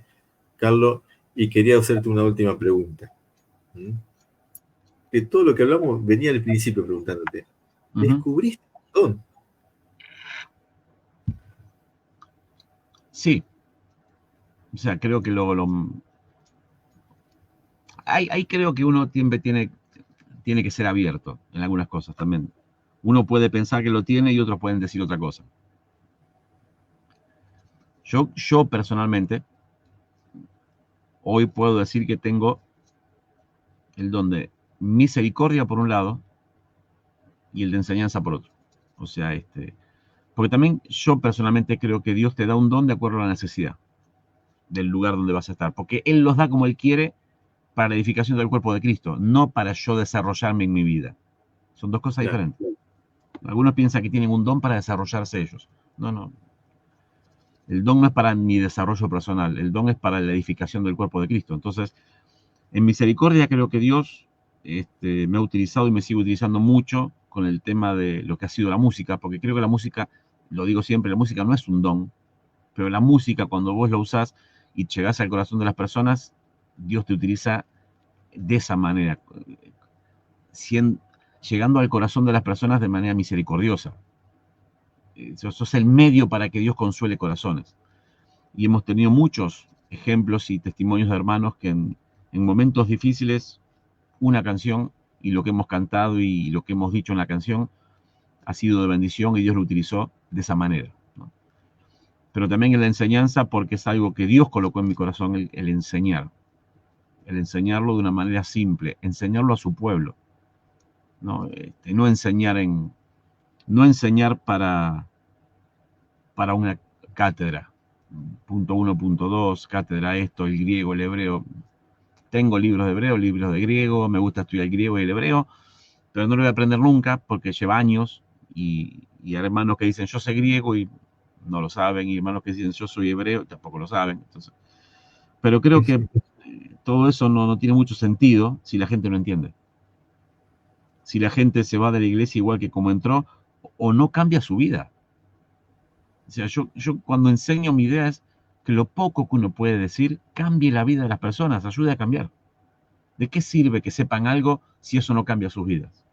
Carlos, y quería hacerte una última pregunta. De todo lo que hablamos, venía al principio preguntándote, ¿descubriste un don? Sí. O sea, creo que ahí creo que uno tiene que ser abierto en algunas cosas también. Uno puede pensar que lo tiene y otros pueden decir otra cosa. Yo personalmente, hoy puedo decir que tengo el don de misericordia por un lado y el de enseñanza por otro. O sea, porque también yo personalmente creo que Dios te da un don de acuerdo a la necesidad del lugar donde vas a estar, porque Él los da como Él quiere para la edificación del cuerpo de Cristo, no para yo desarrollarme en mi vida. Son dos cosas diferentes. Algunos piensan que tienen un don para desarrollarse ellos. No. El don no es para mi desarrollo personal, el don es para la edificación del cuerpo de Cristo. Entonces, en misericordia creo que Dios me ha utilizado y me sigue utilizando mucho con el tema de lo que ha sido la música, porque creo que la música, lo digo siempre, la música no es un don, pero la música cuando vos la usás y llegás al corazón de las personas, Dios te utiliza de esa manera, llegando al corazón de las personas de manera misericordiosa. Eso es el medio para que Dios consuele corazones. Y hemos tenido muchos ejemplos y testimonios de hermanos que en momentos difíciles, una canción y lo que hemos cantado y lo que hemos dicho en la canción ha sido de bendición y Dios lo utilizó de esa manera, ¿no? Pero también en la enseñanza, porque es algo que Dios colocó en mi corazón, el enseñar. El enseñarlo de una manera simple, enseñarlo a su pueblo. No enseñar para una cátedra. Punto 1, punto 2, cátedra esto, el griego, el hebreo. Tengo libros de hebreo, libros de griego, me gusta estudiar el griego y el hebreo, pero no lo voy a aprender nunca porque lleva años y hay hermanos que dicen yo sé griego y no lo saben, y hermanos que dicen yo soy hebreo tampoco lo saben. Entonces, pero creo que todo eso no tiene mucho sentido si la gente no entiende. Si la gente se va de la iglesia igual que como entró o no cambia su vida. O sea, yo cuando enseño mi idea es que lo poco que uno puede decir cambie la vida de las personas, ayude a cambiar. ¿De qué sirve que sepan algo si eso no cambia sus vidas?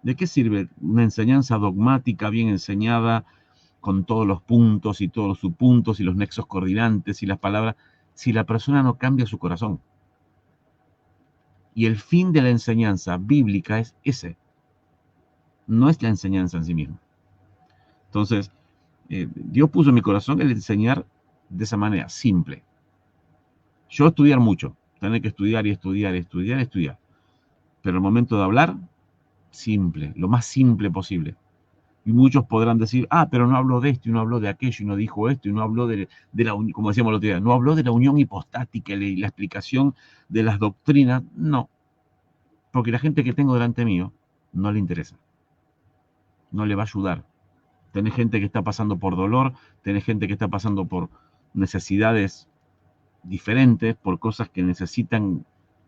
¿De qué sirve una enseñanza dogmática bien enseñada con todos los puntos y todos los subpuntos y los nexos coordinantes y las palabras si la persona no cambia su corazón? Y el fin de la enseñanza bíblica es ese, no es la enseñanza en sí misma. Entonces, Dios puso en mi corazón el enseñar de esa manera, simple. Yo estudiar mucho, tener que estudiar y estudiar y estudiar y estudiar. Pero el momento de hablar, simple, lo más simple posible. Y muchos podrán decir, pero no habló de esto y no habló de aquello y no dijo esto y no habló de la unión, como decíamos el otro día, no habló de la unión hipostática y la explicación de las doctrinas. No, porque la gente que tengo delante mío no le interesa, no le va a ayudar. Tenés gente que está pasando por dolor, tenés gente que está pasando por necesidades diferentes, por cosas que necesitan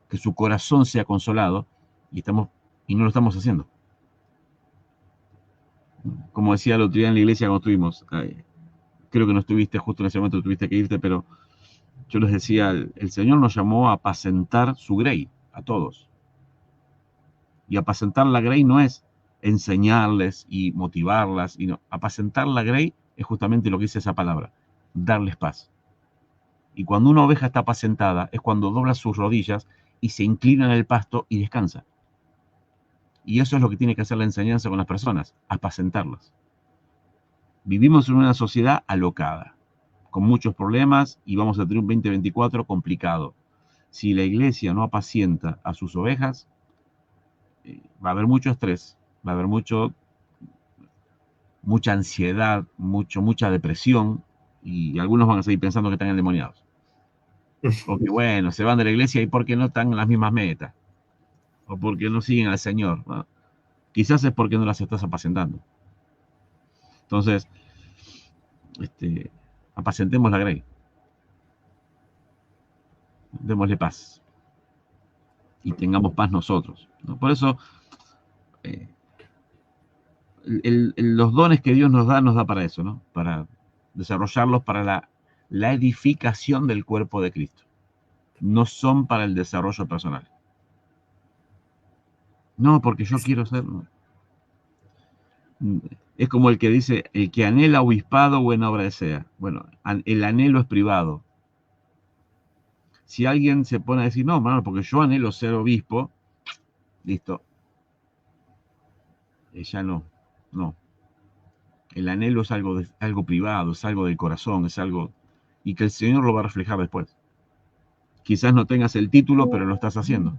que su corazón sea consolado, y no lo estamos haciendo. Como decía el otro día en la iglesia cuando estuvimos, creo que no estuviste justo en ese momento, tuviste que irte, pero yo les decía, el Señor nos llamó a apacentar su grey, a todos. Y apacentar la grey no es enseñarles y motivarlas, y no. Apacentar la grey es justamente lo que dice esa palabra, darles paz. Y cuando una oveja está apacentada es cuando dobla sus rodillas y se inclina en el pasto y descansa. Y eso es lo que tiene que hacer la enseñanza con las personas, apacentarlas. Vivimos en una sociedad alocada, con muchos problemas, y vamos a tener un 2024 complicado. Si la iglesia no apacienta a sus ovejas, va a haber mucho estrés, va a haber mucha ansiedad, mucha depresión, y algunos van a seguir pensando que están endemoniados. Porque bueno, se van de la iglesia y porque no están en las mismas metas, o porque no siguen al Señor, ¿no? Quizás es porque no las estás apacentando. Entonces, apacentemos la grey. Démosle paz. Y tengamos paz nosotros, ¿no? Por eso, los dones que Dios nos da para eso, ¿no? Para desarrollarlos para la edificación del cuerpo de Cristo. No son para el desarrollo personal. No, porque yo quiero ser... Es como el que dice, el que anhela obispado, buena obra desea. Bueno, el anhelo es privado. Si alguien se pone a decir, no, Manuel, porque yo anhelo ser obispo, listo. Ya no. El anhelo es algo privado, es algo del corazón, es algo... Y que el Señor lo va a reflejar después. Quizás no tengas el título, pero lo estás haciendo.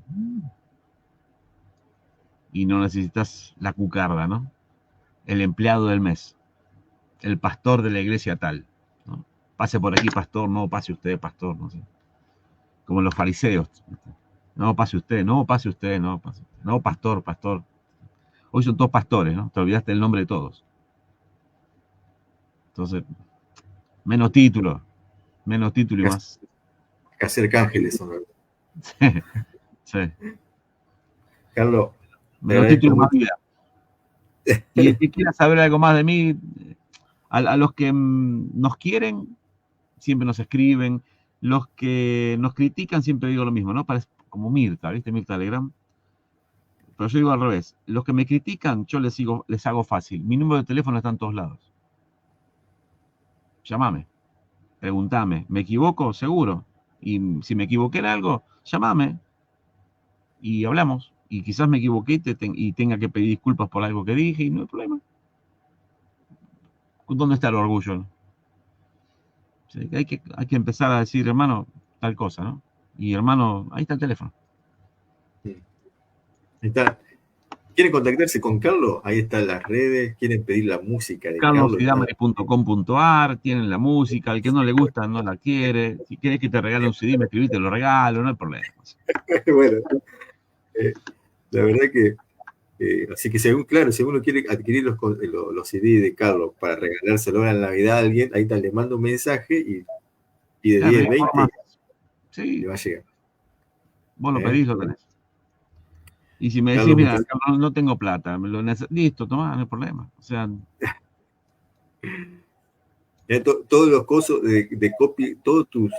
Y no necesitas la cucarda, ¿no? El empleado del mes. El pastor de la iglesia tal, ¿no? Pase por aquí, pastor, no pase usted, pastor, no sé. Como los fariseos. No pase usted, no pase usted, no pase usted. No, pastor. Hoy son todos pastores, ¿no? Te olvidaste el nombre de todos. Entonces, menos título y más. Que hacer cángeles son, ¿verdad? Sí. Carlos, menos título y más vida. Y el que quiera saber algo más de mí, a los que nos quieren, siempre nos escriben. Los que nos critican, siempre digo lo mismo, ¿no? Parece como Mirta, ¿viste? Mirta Legrand. Pero yo digo al revés. Los que me critican, yo les hago fácil. Mi número de teléfono está en todos lados. Llámame. Pregúntame. ¿Me equivoco? Seguro. Y si me equivoqué en algo, llámame. Y hablamos. Y quizás me equivoqué y tenga que pedir disculpas por algo que dije y no hay problema. ¿Dónde está el orgullo? Sí, hay que empezar a decir, hermano, tal cosa, ¿no? Y hermano, ahí está el teléfono. Ahí está. ¿Quieren contactarse con Carlos? Ahí están las redes. ¿Quieren pedir la música de carlosidamari.com.ar? Tienen la música. Al que no le gusta, no la quiere. Si quieres que te regale un CD, me escribí, te lo regalo, no hay problema. Bueno, la verdad que así que si uno quiere adquirir los CD de Carlos para regalárselo a la Navidad a alguien, ahí le mando un mensaje y de 10, 20 sí, le va a llegar. Vos lo pedís, lo tenés. Y si me decís, mira, Carlos, no tengo plata, listo, tomá, no hay problema. O sea... Todos los cosas de copy, todas tus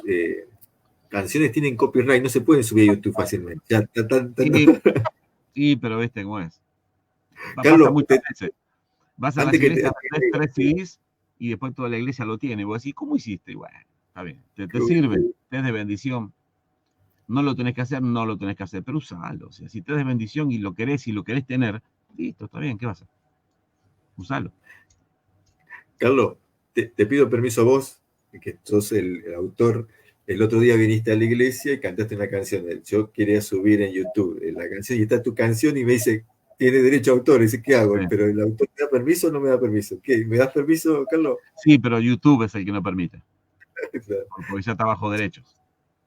canciones tienen copyright, no se pueden subir a YouTube fácilmente. Sí, pero viste cómo es. Carlos, muchas veces. Vas a las antes que iglesias, vendés 3 CDs y después toda la iglesia lo tiene. Y vos decís, ¿cómo hiciste? Y bueno, está bien, te sirve, te es de bendición. No lo tenés que hacer, no lo tenés que hacer, pero usalo. O sea, si te es de bendición y lo querés tener, listo, está bien, ¿qué vas a hacer? Usalo. Carlos, te pido permiso a vos, que sos el autor. El otro día viniste a la iglesia y cantaste una canción. Yo quería subir en YouTube la canción y está tu canción y me dice, tiene derecho a autor. Y dice, ¿qué hago? Sí. Pero el autor me da permiso o no me da permiso. ¿Qué? ¿Me das permiso, Carlos? Sí, pero YouTube es el que no permite. Porque ya está bajo derechos.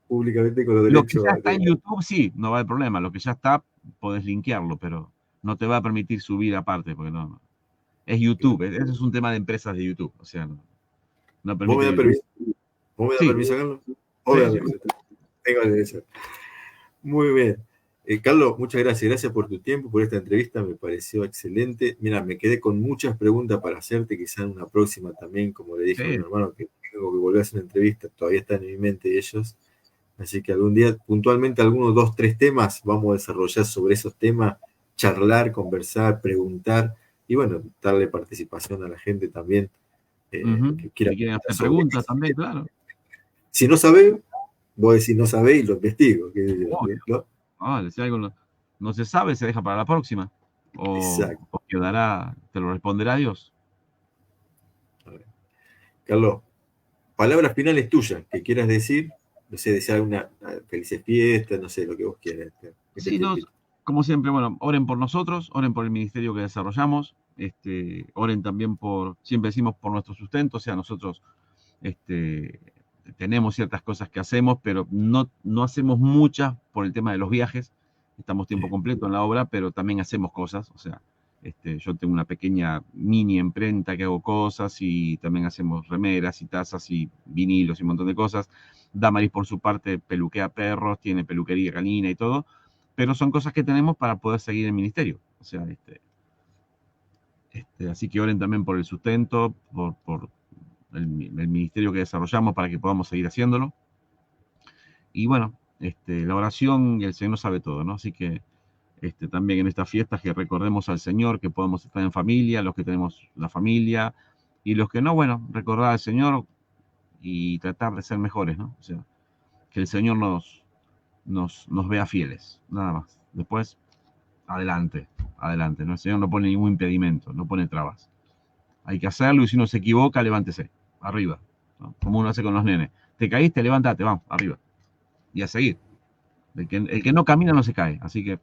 Públicamente con los Lo que derechos. ya está en YouTube, sí, no va a haber problema. Lo que ya está, podés linkearlo, pero no te va a permitir subir aparte, porque no. Es YouTube, eso es un tema de empresas de YouTube. O sea, no ¿Vos me permite das YouTube. permiso? ¿Vos me das Sí, permiso, Carlos? Vos me das sí. permiso. Tengo el derecho. Muy bien. Carlos, muchas gracias. Gracias por tu tiempo, por esta entrevista. Me pareció excelente. Mira, me quedé con muchas preguntas para hacerte, quizá en una próxima también, como le dije a mi hermano, que tengo que volver a hacer una entrevista. Todavía están en mi mente ellos. Así que algún día, puntualmente, algunos 2, 3 temas, vamos a desarrollar sobre esos temas, charlar, conversar, preguntar y, bueno, darle participación a la gente también que quiera si quieren hacer sobre preguntas eso. también, claro. Si no sabés, vos decís no sabés y lo investigo. ¿No? Si algo no se sabe, se deja para la próxima. Exacto. O quedará, te lo responderá Dios. Carlos, palabras finales tuyas que quieras decir, no sé, desear una feliz fiesta, no sé, lo que vos quieras. Sí, como siempre, bueno, oren por nosotros, oren por el ministerio que desarrollamos, oren también siempre decimos por nuestro sustento, o sea, nosotros tenemos ciertas cosas que hacemos, pero no hacemos muchas por el tema de los viajes, estamos tiempo completo en la obra, pero también hacemos cosas, o sea, yo tengo una pequeña mini imprenta que hago cosas y también hacemos remeras y tazas y vinilos y un montón de cosas. Damaris, por su parte, peluquea perros, tiene peluquería canina y todo, pero son cosas que tenemos para poder seguir el ministerio. O sea, así que oren también por el sustento, por el ministerio que desarrollamos para que podamos seguir haciéndolo. Y bueno, la oración y el Señor sabe todo, ¿no? Así que también en estas fiestas que recordemos al Señor, que podamos estar en familia, los que tenemos la familia, y los que no, bueno, recordar al Señor y tratar de ser mejores, ¿no? O sea, que el Señor nos vea fieles, nada más. Después, adelante, ¿no? El Señor no pone ningún impedimento, no pone trabas. Hay que hacerlo y si uno se equivoca, levántese, arriba, ¿no? Como uno hace con los nenes. Te caíste, levántate, vamos, arriba. Y a seguir. El que no camina no se cae, así que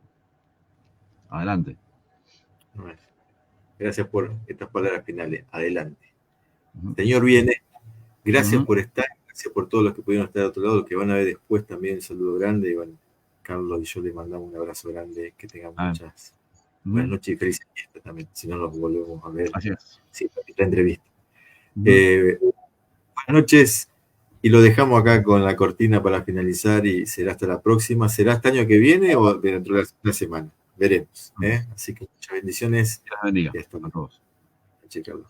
adelante. Gracias por estas palabras finales. Adelante. Señor viene. Gracias por estar, gracias por todos los que pudieron estar de otro lado, los que van a ver después también un saludo grande. Y bueno, Carlos y yo le mandamos un abrazo grande, que tengan muchas buenas noches y felices fiestas también, si no nos volvemos a ver. Gracias. Sí, esta entrevista. Buenas noches y lo dejamos acá con la cortina para finalizar y será hasta la próxima. ¿Será este año que viene o dentro de la semana? Veremos. Así que muchas bendiciones. Dios bendiga a todos. Carlos.